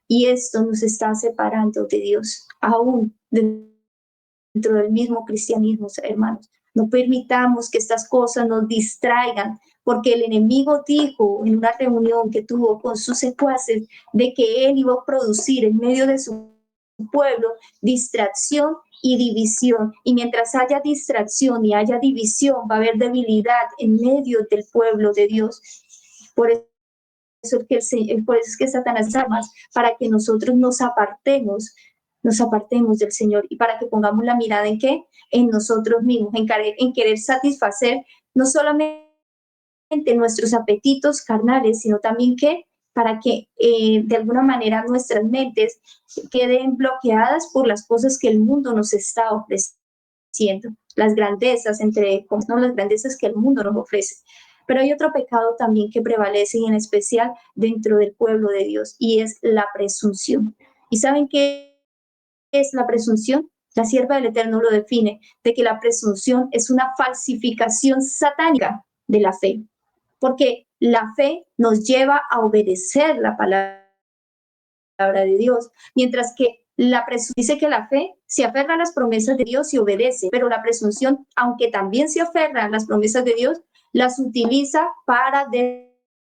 Y esto nos está separando de Dios, aún dentro del mismo cristianismo, hermanos. No permitamos que estas cosas nos distraigan, porque el enemigo dijo en una reunión que tuvo con sus secuaces de que él iba a producir en medio de su pueblo distracción y división. Y mientras haya distracción y haya división, va a haber debilidad en medio del pueblo de Dios. Por eso es que Satanás llama para que nosotros nos apartemos del Señor y para que pongamos la mirada en qué, en nosotros mismos, en querer satisfacer no solamente nuestros apetitos carnales, sino también que para que de alguna manera nuestras mentes queden bloqueadas por las cosas que el mundo nos está ofreciendo, las grandezas, no las grandezas que el mundo nos ofrece. Pero hay otro pecado también que prevalece, y en especial dentro del pueblo de Dios, y es la presunción. ¿Y saben qué es la presunción? La sierva del Eterno lo define, de que la presunción es una falsificación satánica de la fe, porque la fe nos lleva a obedecer la palabra de Dios, mientras que la presunción dice que la fe se aferra a las promesas de Dios y obedece, pero la presunción, aunque también se aferra a las promesas de Dios, las utiliza para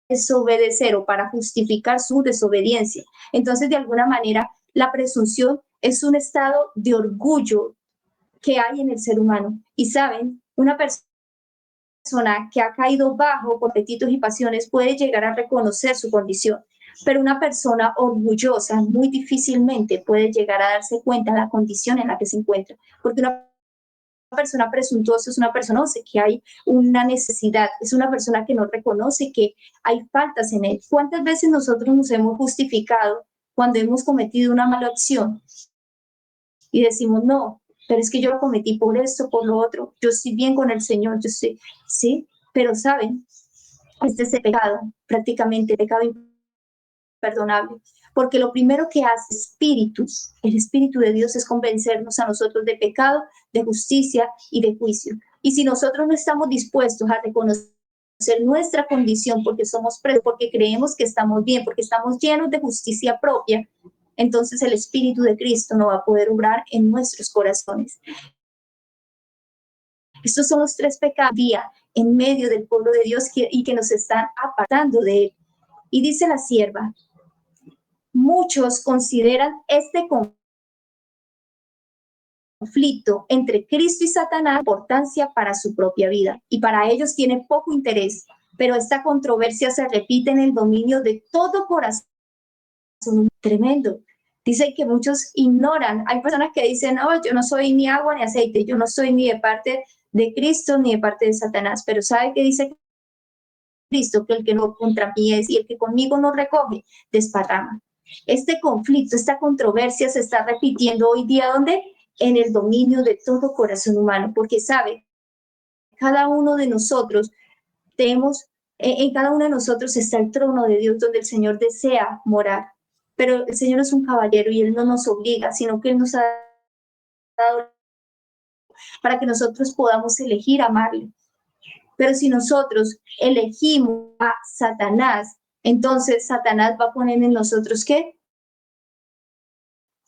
desobedecer o para justificar su desobediencia. Entonces, de alguna manera, la presunción es un estado de orgullo que hay en el ser humano. Y saben, una persona que ha caído bajo por apetitos y pasiones puede llegar a reconocer su condición. Pero una persona orgullosa muy difícilmente puede llegar a darse cuenta de la condición en la que se encuentra, porque una persona presuntuosa es una persona que conoce que hay una necesidad, es una persona que no reconoce que hay faltas en él. ¿Cuántas veces nosotros nos hemos justificado cuando hemos cometido una mala acción y decimos, no, pero es que yo lo cometí por esto, por lo otro, yo estoy bien con el Señor, yo estoy, sí, pero saben, este es el pecado, prácticamente pecado imperdonable, porque lo primero que hace el Espíritu de Dios es convencernos a nosotros de pecado, de justicia y de juicio. Y si nosotros no estamos dispuestos a reconocer nuestra condición porque somos presos, porque creemos que estamos bien, porque estamos llenos de justicia propia, entonces el Espíritu de Cristo no va a poder obrar en nuestros corazones. Estos son los 3 pecados día en medio del pueblo de Dios y que nos están apartando de él. Y dice la sierva, muchos consideran este conflicto entre Cristo y Satanás importancia para su propia vida y para ellos tiene poco interés, pero esta controversia se repite en el dominio de todo corazón. Tremendo. Dice que muchos ignoran, hay personas que dicen, no, yo no soy ni agua ni aceite, yo no soy ni de parte de Cristo ni de parte de Satanás, pero ¿sabe qué dice Cristo? Que el que no contra mí es y el que conmigo no recoge, desparrama. Este conflicto, esta controversia se está repitiendo hoy día, ¿dónde? En el dominio de todo corazón humano, porque sabe, cada uno de nosotros tenemos, en cada uno de nosotros está el trono de Dios donde el Señor desea morar, pero el Señor es un caballero y Él no nos obliga, sino que Él nos ha dado para que nosotros podamos elegir amarle. Pero si nosotros elegimos a Satanás, entonces Satanás va a poner en nosotros ¿qué?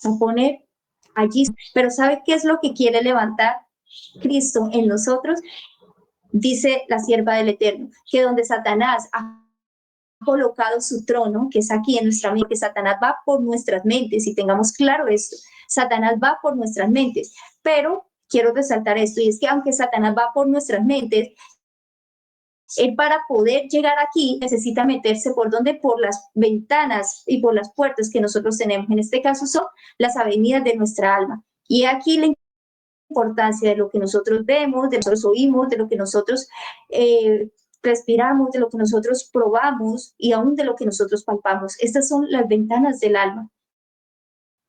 Va a poner allí. Pero ¿sabe qué es lo que quiere levantar Cristo en nosotros? Dice la sierva del Eterno, que donde Satanás ha colocado su trono, que es aquí en nuestra mente, que Satanás va por nuestras mentes, y tengamos claro esto, Satanás va por nuestras mentes, pero quiero resaltar esto, y es que aunque Satanás va por nuestras mentes, él para poder llegar aquí necesita meterse por donde, por las ventanas y por las puertas que nosotros tenemos. En este caso son las avenidas de nuestra alma. Y aquí la importancia de lo que nosotros vemos, de lo que nosotros oímos, de lo que nosotros respiramos, de lo que nosotros probamos y aún de lo que nosotros palpamos. Estas son las ventanas del alma.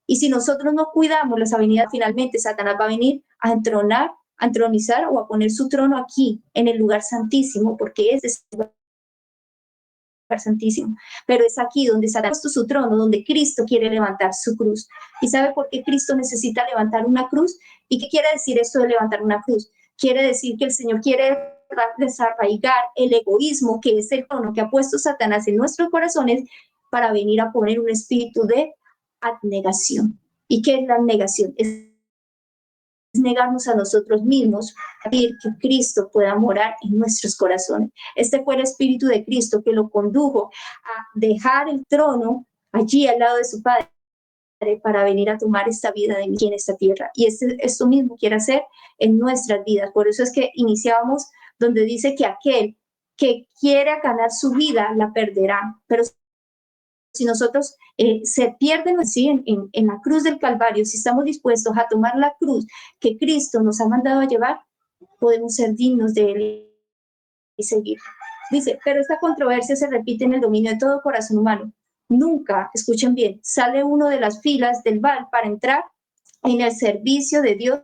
Y si nosotros no cuidamos las avenidas, finalmente Satanás va a venir a entronar, a entronizar o a poner su trono aquí, en el lugar santísimo, porque es el lugar santísimo. Pero es aquí donde Satanás ha puesto su trono, donde Cristo quiere levantar su cruz. ¿Y sabe por qué Cristo necesita levantar una cruz? ¿Y qué quiere decir esto de levantar una cruz? Quiere decir que el Señor quiere desarraigar el egoísmo, que es el trono que ha puesto Satanás en nuestros corazones, para venir a poner un espíritu de abnegación. ¿Y qué es la abnegación? Es negarnos a nosotros mismos, pedir que Cristo pueda morar en nuestros corazones. Este fue el Espíritu de Cristo que lo condujo a dejar el trono allí al lado de su Padre para venir a tomar esta vida de mí en esta tierra. Y esto mismo quiere hacer en nuestras vidas. Por eso es que iniciábamos donde dice que aquel que quiere ganar su vida la perderá, pero si nosotros se pierden ¿sí? en la cruz del Calvario, si estamos dispuestos a tomar la cruz que Cristo nos ha mandado a llevar, podemos ser dignos de Él y seguir. Dice, pero esta controversia se repite en el dominio de todo corazón humano. Nunca, escuchen bien, sale uno de las filas del Baal para entrar en el servicio de Dios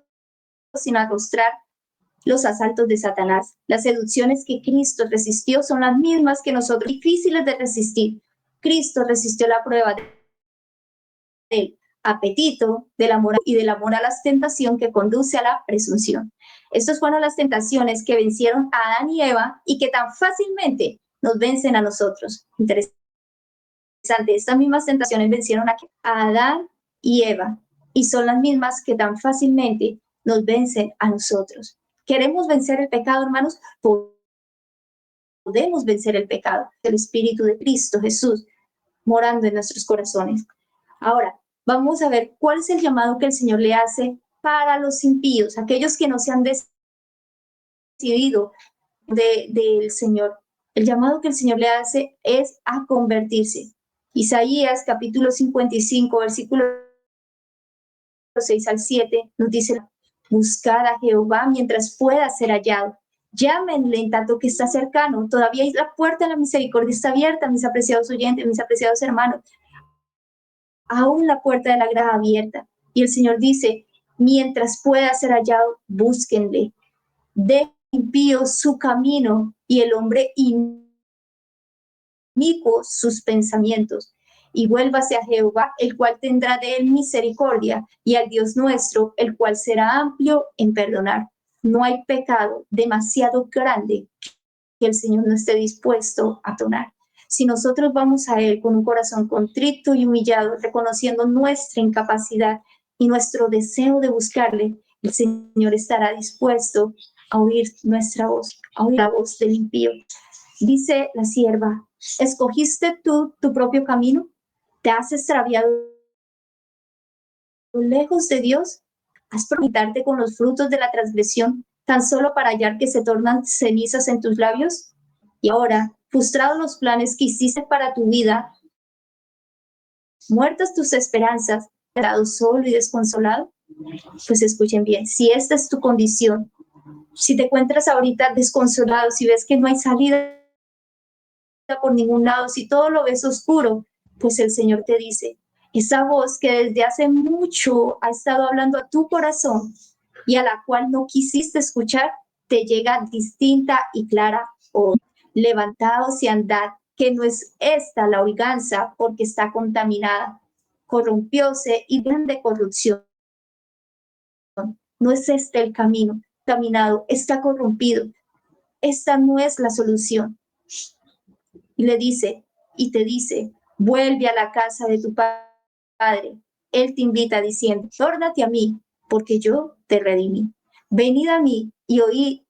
sin arrostrar los asaltos de Satanás. Las seducciones que Cristo resistió son las mismas que nosotros, difíciles de resistir. Cristo resistió la prueba del apetito, del amor y del amor a la tentación que conduce a la presunción. Estas fueron las tentaciones que vencieron a Adán y Eva y que tan fácilmente nos vencen a nosotros. Interesante, estas mismas tentaciones vencieron a Adán y Eva y son las mismas que tan fácilmente nos vencen a nosotros. ¿Queremos vencer el pecado, hermanos? Podemos vencer el pecado. El Espíritu de Cristo Jesús morando en nuestros corazones. Ahora, vamos a ver cuál es el llamado que el Señor le hace para los impíos, aquellos que no se han decidido del Señor. El llamado que el Señor le hace es a convertirse. Isaías capítulo 55, versículo 6 al 7, nos dice, buscad a Jehová mientras pueda ser hallado. Llámenle en tanto que está cercano. Todavía la puerta de la misericordia está abierta, mis apreciados oyentes, mis apreciados hermanos. Aún la puerta de la gracia abierta. Y el Señor dice, mientras pueda ser hallado, búsquenle. De impío su camino y el hombre inicuo sus pensamientos. Y vuélvase a Jehová, el cual tendrá de él misericordia, y al Dios nuestro, el cual será amplio en perdonar. No hay pecado demasiado grande que el Señor no esté dispuesto a perdonar. Si nosotros vamos a Él con un corazón contrito y humillado, reconociendo nuestra incapacidad y nuestro deseo de buscarle, el Señor estará dispuesto a oír nuestra voz, a oír la voz del impío. Dice la sierva, ¿escogiste tú tu propio camino? ¿Te has extraviado lejos de Dios? ¿Has promitarte con los frutos de la transgresión tan solo para hallar que se tornan cenizas en tus labios? Y ahora, frustrados los planes que hiciste para tu vida, muertas tus esperanzas, quedado solo y desconsolado, pues escuchen bien, si esta es tu condición, si te encuentras ahorita desconsolado, si ves que no hay salida por ningún lado, si todo lo ves oscuro, pues el Señor te dice, esa voz que desde hace mucho ha estado hablando a tu corazón y a la cual no quisiste escuchar, te llega distinta y clara hoy. Levantaos y andad, que no es esta la holganza, porque está contaminada, corrompióse y de corrupción. No es este el camino, contaminado, está corrompido. Esta no es la solución. Y le dice, y te dice, vuelve a la casa de tu padre. Él te invita diciendo, tórnate a mí, porque yo te redimí. Venid a mí y oíd,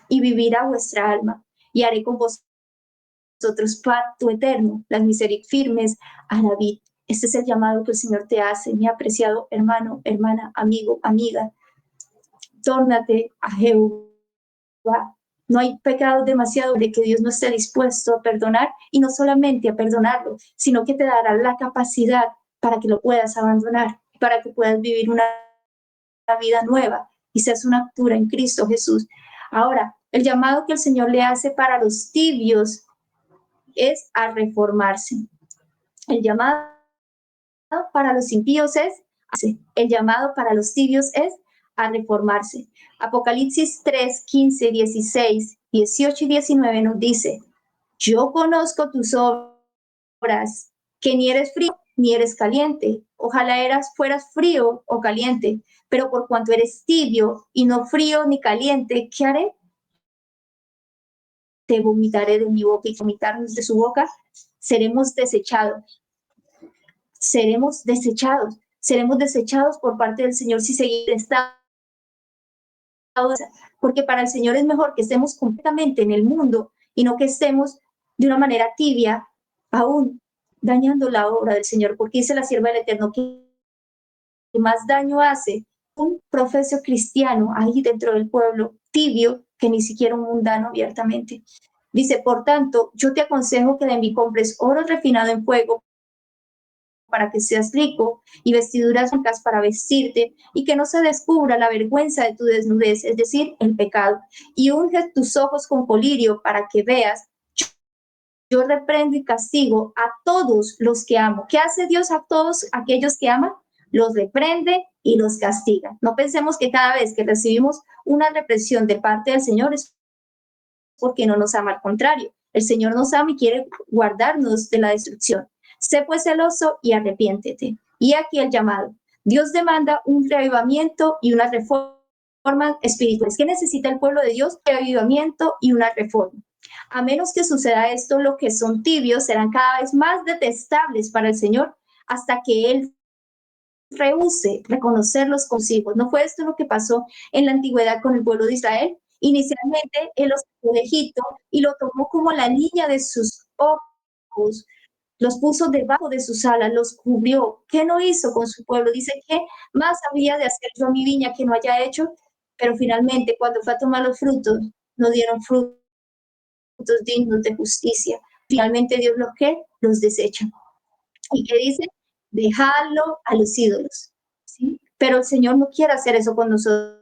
y vivirá vuestra alma, y haré con vosotros pacto eterno, las misericordias firmes a la vid. Este es el llamado que el Señor te hace, mi apreciado hermano, hermana, amigo, amiga. Tórnate a Jehová. No hay pecado demasiado de que Dios no esté dispuesto a perdonar, y no solamente a perdonarlo, sino que te dará la capacidad para que lo puedas abandonar, para que puedas vivir una vida nueva y seas una criatura en Cristo Jesús. Ahora, el llamado que el Señor le hace para los tibios es a reformarse. El llamado para los impíos es, el llamado para los tibios es a reformarse. Apocalipsis 3, 15, 16, 18 y 19 nos dice, yo conozco tus obras, que ni eres frío ni eres caliente. Ojalá fueras frío o caliente, pero por cuanto eres tibio y no frío ni caliente, ¿qué haré? Te vomitaré de mi boca y vomitarnos de su boca. Seremos desechados. Seremos desechados por parte del Señor si seguimos estando. Porque para el Señor es mejor que estemos completamente en el mundo y no que estemos de una manera tibia, aún dañando la obra del Señor, porque dice la sierva del Eterno que más daño hace un profeso cristiano ahí dentro del pueblo tibio que ni siquiera un mundano abiertamente. Dice, por tanto, yo te aconsejo que de mí compres oro refinado en fuego para que seas rico y vestiduras blancas para vestirte y que no se descubra la vergüenza de tu desnudez, es decir, el pecado. Y unge tus ojos con colirio para que veas. Yo reprendo y castigo a todos los que amo. ¿Qué hace Dios a todos aquellos que aman? Los reprende y los castiga. No pensemos que cada vez que recibimos una represión de parte del Señor es porque no nos ama, al contrario. El Señor nos ama y quiere guardarnos de la destrucción. Sé pues celoso y arrepiéntete. Y aquí el llamado. Dios demanda un reavivamiento y una reforma espiritual. ¿Qué necesita el pueblo de Dios? Reavivamiento y una reforma. A menos que suceda esto, los que son tibios serán cada vez más detestables para el Señor hasta que Él rehúse reconocerlos consigo. ¿No fue esto lo que pasó en la antigüedad con el pueblo de Israel? Inicialmente Él los sacó de Egipto y lo tomó como la niña de sus ojos, los puso debajo de sus alas, los cubrió. ¿Qué no hizo con su pueblo? Dice que más había de hacer yo a mi viña que no haya hecho, pero finalmente cuando fue a tomar los frutos, no dieron frutos dignos de justicia. Finalmente Dios los desecha. y que dice, dejadlo a los ídolos, ¿sí? Pero el Señor no quiere hacer eso con nosotros.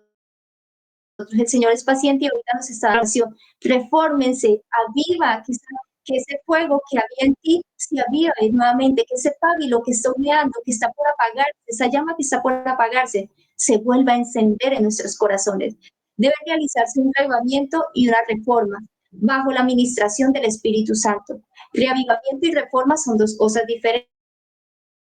El Señor es paciente y ahorita nos está dando oración. Refórmense, aviva, que ese fuego que había en ti se aviva nuevamente, que ese pábilo que está humeando, que está por apagarse, esa llama que está por apagarse, se vuelva a encender en nuestros corazones. Debe realizarse un reavivamiento y una reforma bajo la administración del Espíritu Santo. Reavivamiento y reforma son dos cosas diferentes.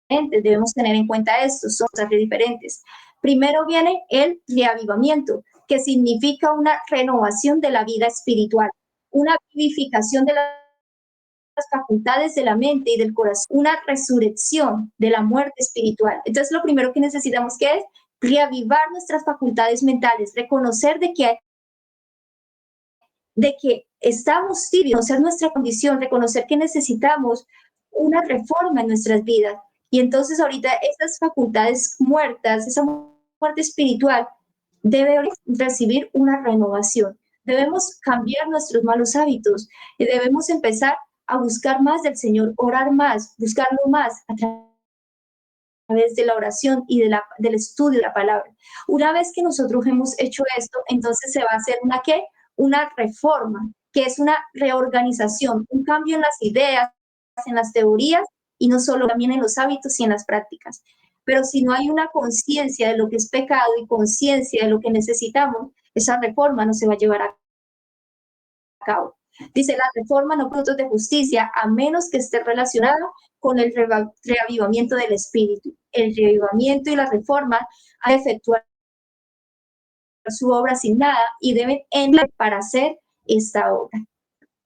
Debemos tener en cuenta esto, son cosas diferentes. Primero viene el reavivamiento, que significa una renovación de la vida espiritual, una vivificación de las facultades de la mente y del corazón, una resurrección de la muerte espiritual. Entonces, lo primero que necesitamos que es reavivar nuestras facultades mentales, reconocer de que estamos tibios, reconocer nuestra condición, reconocer que necesitamos una reforma en nuestras vidas. Y entonces ahorita esas facultades muertas, esa muerte espiritual, debe recibir una renovación. Debemos cambiar nuestros malos hábitos y debemos empezar a buscar más del Señor, orar más, buscarlo más a través de la oración y del estudio de la palabra. Una vez que nosotros hemos hecho esto, entonces se va a hacer una ¿qué? Una reforma, que es una reorganización, un cambio en las ideas, en las teorías y no solo también en los hábitos y en las prácticas. Pero si no hay una conciencia de lo que es pecado y conciencia de lo que necesitamos, esa reforma no se va a llevar a cabo. Dice, la reforma no frutos de justicia, a menos que esté relacionada con el reavivamiento del espíritu. El reavivamiento y la reforma han de efectuar su obra sin nada y deben entrar para hacer esta obra.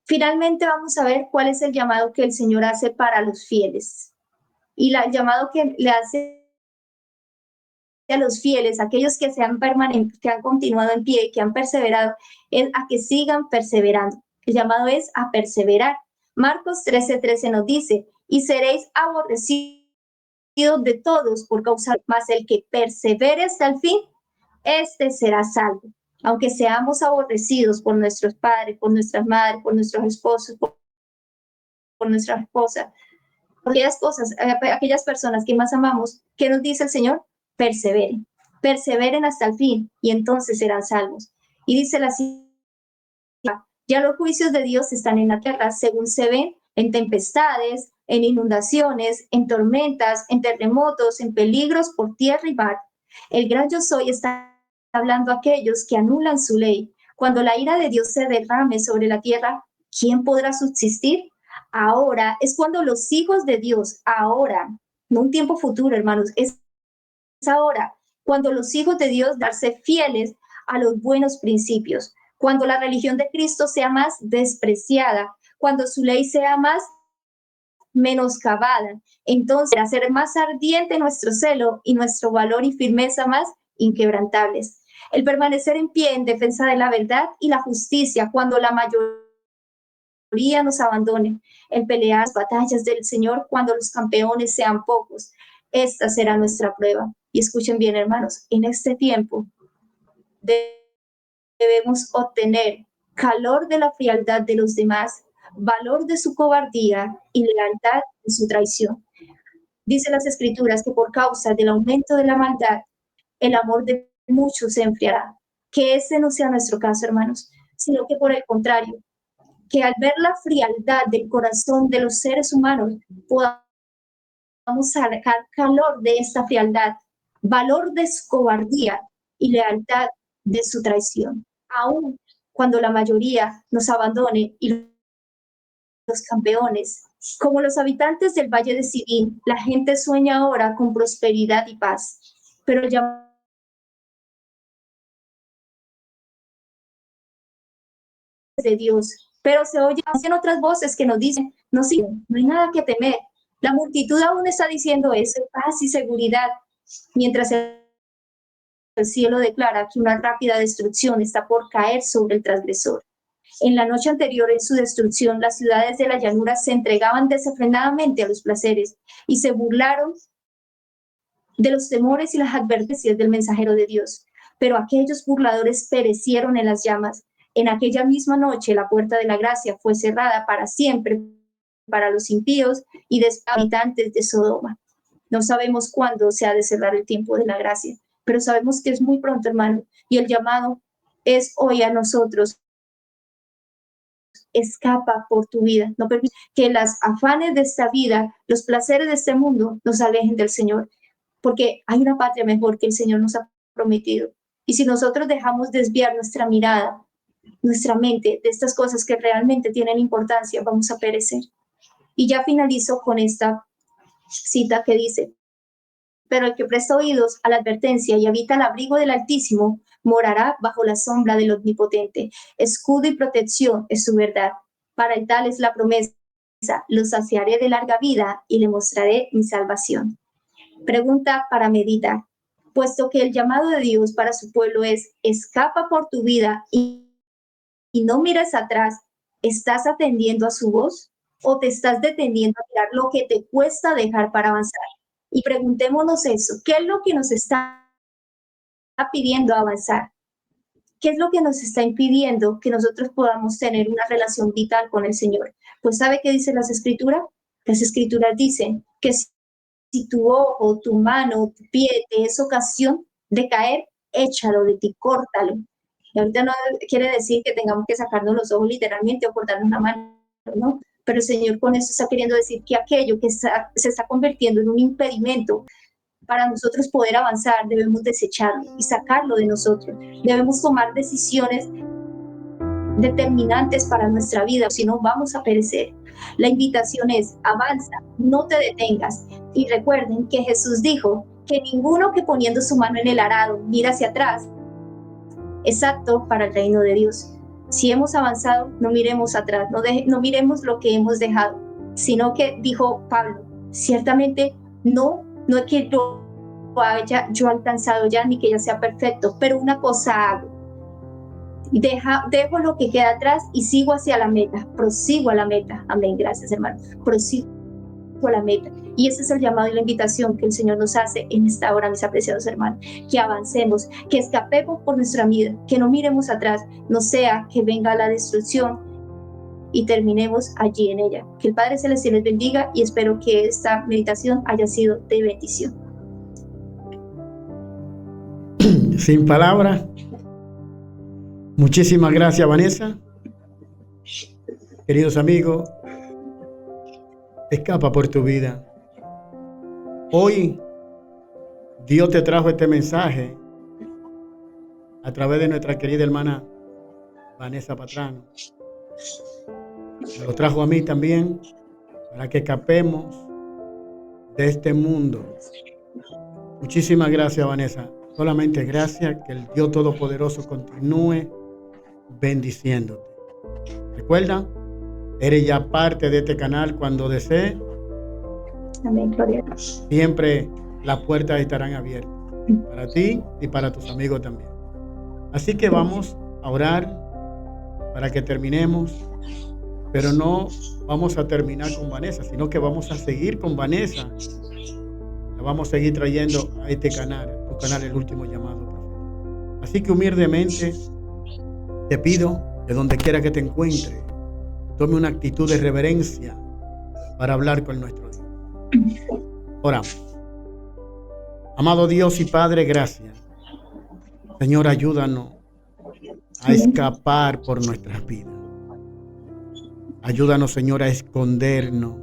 Finalmente vamos a ver cuál es el llamado que el Señor hace para los fieles. Y el llamado que le hace a los fieles, aquellos que que han continuado en pie y que han perseverado, es a que sigan perseverando. El llamado es a perseverar. Marcos 13:13 nos dice, y seréis aborrecidos de todos por causa más el que persevere hasta el fin, este será salvo. Aunque seamos aborrecidos por nuestros padres, por nuestras madres, por nuestros esposos, por nuestra esposa, por aquellas personas que más amamos, ¿qué nos dice el Señor? Perseveren, perseveren hasta el fin y entonces serán salvos. Y dice la cita, ya los juicios de Dios están en la tierra según se ven en tempestades, en inundaciones, en tormentas, en terremotos, en peligros por tierra y mar. El gran yo soy está hablando a aquellos que anulan su ley. Cuando la ira de Dios se derrame sobre la tierra, ¿quién podrá subsistir? Ahora es cuando los hijos de Dios, ahora, no un tiempo futuro, hermanos, es ahora, cuando los hijos de Dios darse fieles a los buenos principios, cuando la religión de Cristo sea más despreciada, cuando su ley sea más menoscabada, entonces a ser más ardiente nuestro celo y nuestro valor y firmeza más inquebrantables. El permanecer en pie en defensa de la verdad y la justicia cuando la mayoría nos abandone, el pelear las batallas del Señor cuando los campeones sean pocos. Esta será nuestra prueba. Y escuchen bien, hermanos, en este tiempo debemos obtener calor de la frialdad de los demás, valor de su cobardía y lealtad de su traición. Dice las Escrituras que por causa del aumento de la maldad, el amor de muchos se enfriará. Que ese no sea nuestro caso, hermanos, sino que por el contrario, que al ver la frialdad del corazón de los seres humanos, podamos sacar calor de esta frialdad, valor de su cobardía y lealtad de su traición. Aún cuando la mayoría nos abandone y los campeones, como los habitantes del Valle de Sidín, la gente sueña ahora con prosperidad y paz, pero ya de Dios. Pero se oyen otras voces que nos dicen, no, sí, no hay nada que temer. La multitud aún está diciendo eso, paz y seguridad, mientras el cielo declara que una rápida destrucción está por caer sobre el transgresor. En la noche anterior en su destrucción, las ciudades de la llanura se entregaban desenfrenadamente a los placeres y se burlaron de los temores y las advertencias del mensajero de Dios. Pero aquellos burladores perecieron en las llamas. En aquella misma noche la puerta de la gracia fue cerrada para siempre para los impíos y de habitantes de Sodoma. No sabemos cuándo se ha de cerrar el tiempo de la gracia, pero sabemos que es muy pronto, hermano, y el llamado es hoy a nosotros. Escapa por tu vida. No permite que las afanes de esta vida, los placeres de este mundo nos alejen del Señor, porque hay una patria mejor que el Señor nos ha prometido. Y si nosotros dejamos desviar nuestra mirada, nuestra mente de estas cosas que realmente tienen importancia, vamos a perecer. Y ya finalizo con esta cita que dice: pero el que presta oídos a la advertencia y habita al abrigo del Altísimo, morará bajo la sombra del Omnipotente. Escudo y protección es su verdad. Para el tal es la promesa: lo saciaré de larga vida y le mostraré mi salvación. Pregunta para meditar. Puesto que el llamado de Dios para su pueblo es: escapa por tu vida y no mires atrás, ¿estás atendiendo a su voz o te estás deteniendo a mirar lo que te cuesta dejar para avanzar? Y preguntémonos eso: ¿qué es lo que nos está pidiendo avanzar? ¿Qué es lo que nos está impidiendo que nosotros podamos tener una relación vital con el Señor? Pues ¿sabe qué dicen las Escrituras? Las Escrituras dicen que si tu ojo, tu mano, tu pie te es ocasión de caer, échalo de ti, córtalo. Y ahorita no quiere decir que tengamos que sacarnos los ojos literalmente o cortarnos una mano, ¿no? Pero el Señor con eso está queriendo decir que aquello que se está convirtiendo en un impedimento para nosotros poder avanzar, debemos desecharlo y sacarlo de nosotros. Debemos tomar decisiones determinantes para nuestra vida, si no vamos a perecer. La invitación es: avanza, no te detengas. Y recuerden que Jesús dijo que ninguno que poniendo su mano en el arado mira hacia atrás es apto para el reino de Dios. Si hemos avanzado, no miremos atrás, no miremos lo que hemos dejado, sino que dijo Pablo: ciertamente no es que yo haya alcanzado ya ni que ya sea perfecto, pero una cosa hago: dejo lo que queda atrás y sigo hacia la meta, prosigo a la meta. Amén, gracias, hermano. Prosigo a la meta. Y ese es el llamado y la invitación que el Señor nos hace en esta hora, mis apreciados hermanos: que avancemos, que escapemos por nuestra vida, que no miremos atrás, no sea que venga la destrucción y terminemos allí en ella. Que el Padre Celestial les bendiga y espero que esta meditación haya sido de bendición. Sin palabras. Muchísimas gracias, Vanessa. Queridos amigos, escapa por tu vida. Hoy Dios te trajo este mensaje a través de nuestra querida hermana Vanessa Patrano. Me lo trajo a mí también para que escapemos de este mundo. Muchísimas gracias, Vanessa. Solamente gracias. Que el Dios Todopoderoso continúe bendiciéndote. Recuerda, eres ya parte de este canal. Cuando desees, amén, gloria. Siempre las puertas estarán abiertas para ti y para tus amigos también. Así que vamos a orar para que terminemos, pero no vamos a terminar con Vanessa, sino que vamos a seguir con Vanessa. La vamos a seguir trayendo a este canal, tu canal El Último Llamado Profético. Así que humildemente te pido, de donde quiera que te encuentres, tome una actitud de reverencia para hablar con nuestro Dios. Oramos. Amado Dios y Padre, gracias. Señor, ayúdanos a escapar por nuestras vidas. Ayúdanos, Señor, a escondernos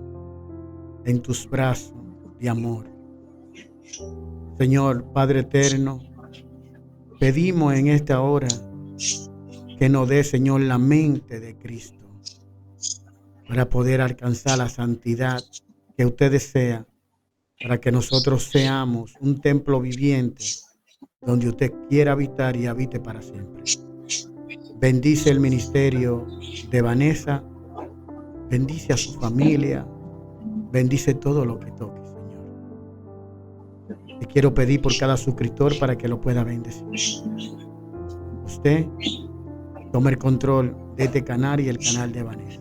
en tus brazos de amor. Señor, Padre eterno, pedimos en esta hora que nos dé, Señor, la mente de Cristo para poder alcanzar la santidad que usted desea, para que nosotros seamos un templo viviente donde usted quiera habitar y habite para siempre. Bendice el ministerio de Vanessa, bendice a su familia, bendice todo lo que toque, Señor. Te quiero pedir por cada suscriptor para que lo pueda bendecir. Usted tome el control de este canal y el canal de Vanessa.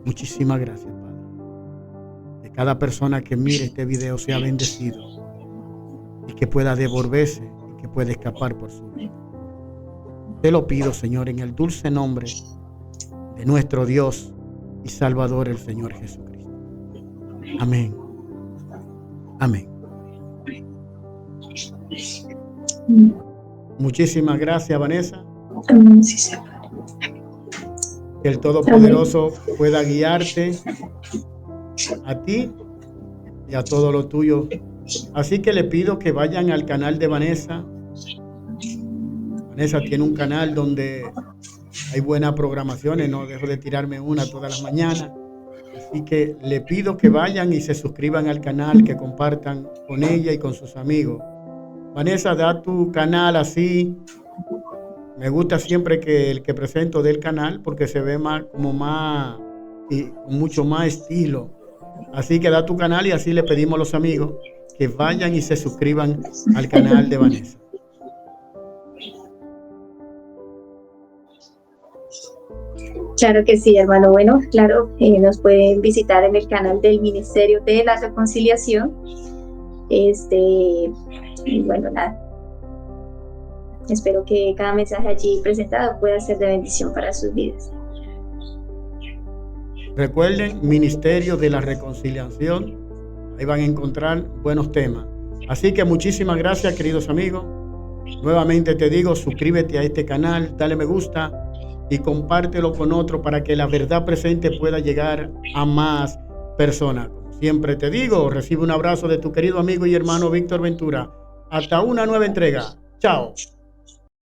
Muchísimas gracias, Padre. Que cada persona que mire este video sea bendecido y que pueda devolverse y que pueda escapar por su vida. Te lo pido, Señor, en el dulce nombre de nuestro Dios y y Salvador, el Señor Jesucristo. Amén. Amén. Muchísimas gracias, Vanessa. Amén, sí, Señor. Que el Todopoderoso pueda guiarte a ti y a todo lo tuyo. Así que le pido que vayan al canal de Vanessa. Vanessa tiene un canal donde hay buenas programaciones, no dejo de tirarme una todas las mañanas. Así que le pido que vayan y se suscriban al canal, que compartan con ella y con sus amigos. Vanessa, da tu canal así. Me gusta siempre que el que presento del canal porque se ve más, como más y mucho más estilo. Así que da tu canal y así le pedimos a los amigos que vayan y se suscriban al canal de Vanessa. Claro que sí, hermano. Bueno, claro, nos pueden visitar en el canal del Ministerio de la Reconciliación. Y bueno, nada. Espero que cada mensaje allí presentado pueda ser de bendición para sus vidas. Recuerden, Ministerio de la Reconciliación. Ahí van a encontrar buenos temas. Así que muchísimas gracias, queridos amigos. Nuevamente te digo, suscríbete a este canal, dale me gusta y compártelo con otro para que la verdad presente pueda llegar a más personas. Como siempre te digo, recibe un abrazo de tu querido amigo y hermano Víctor Ventura. Hasta una nueva entrega. Chao.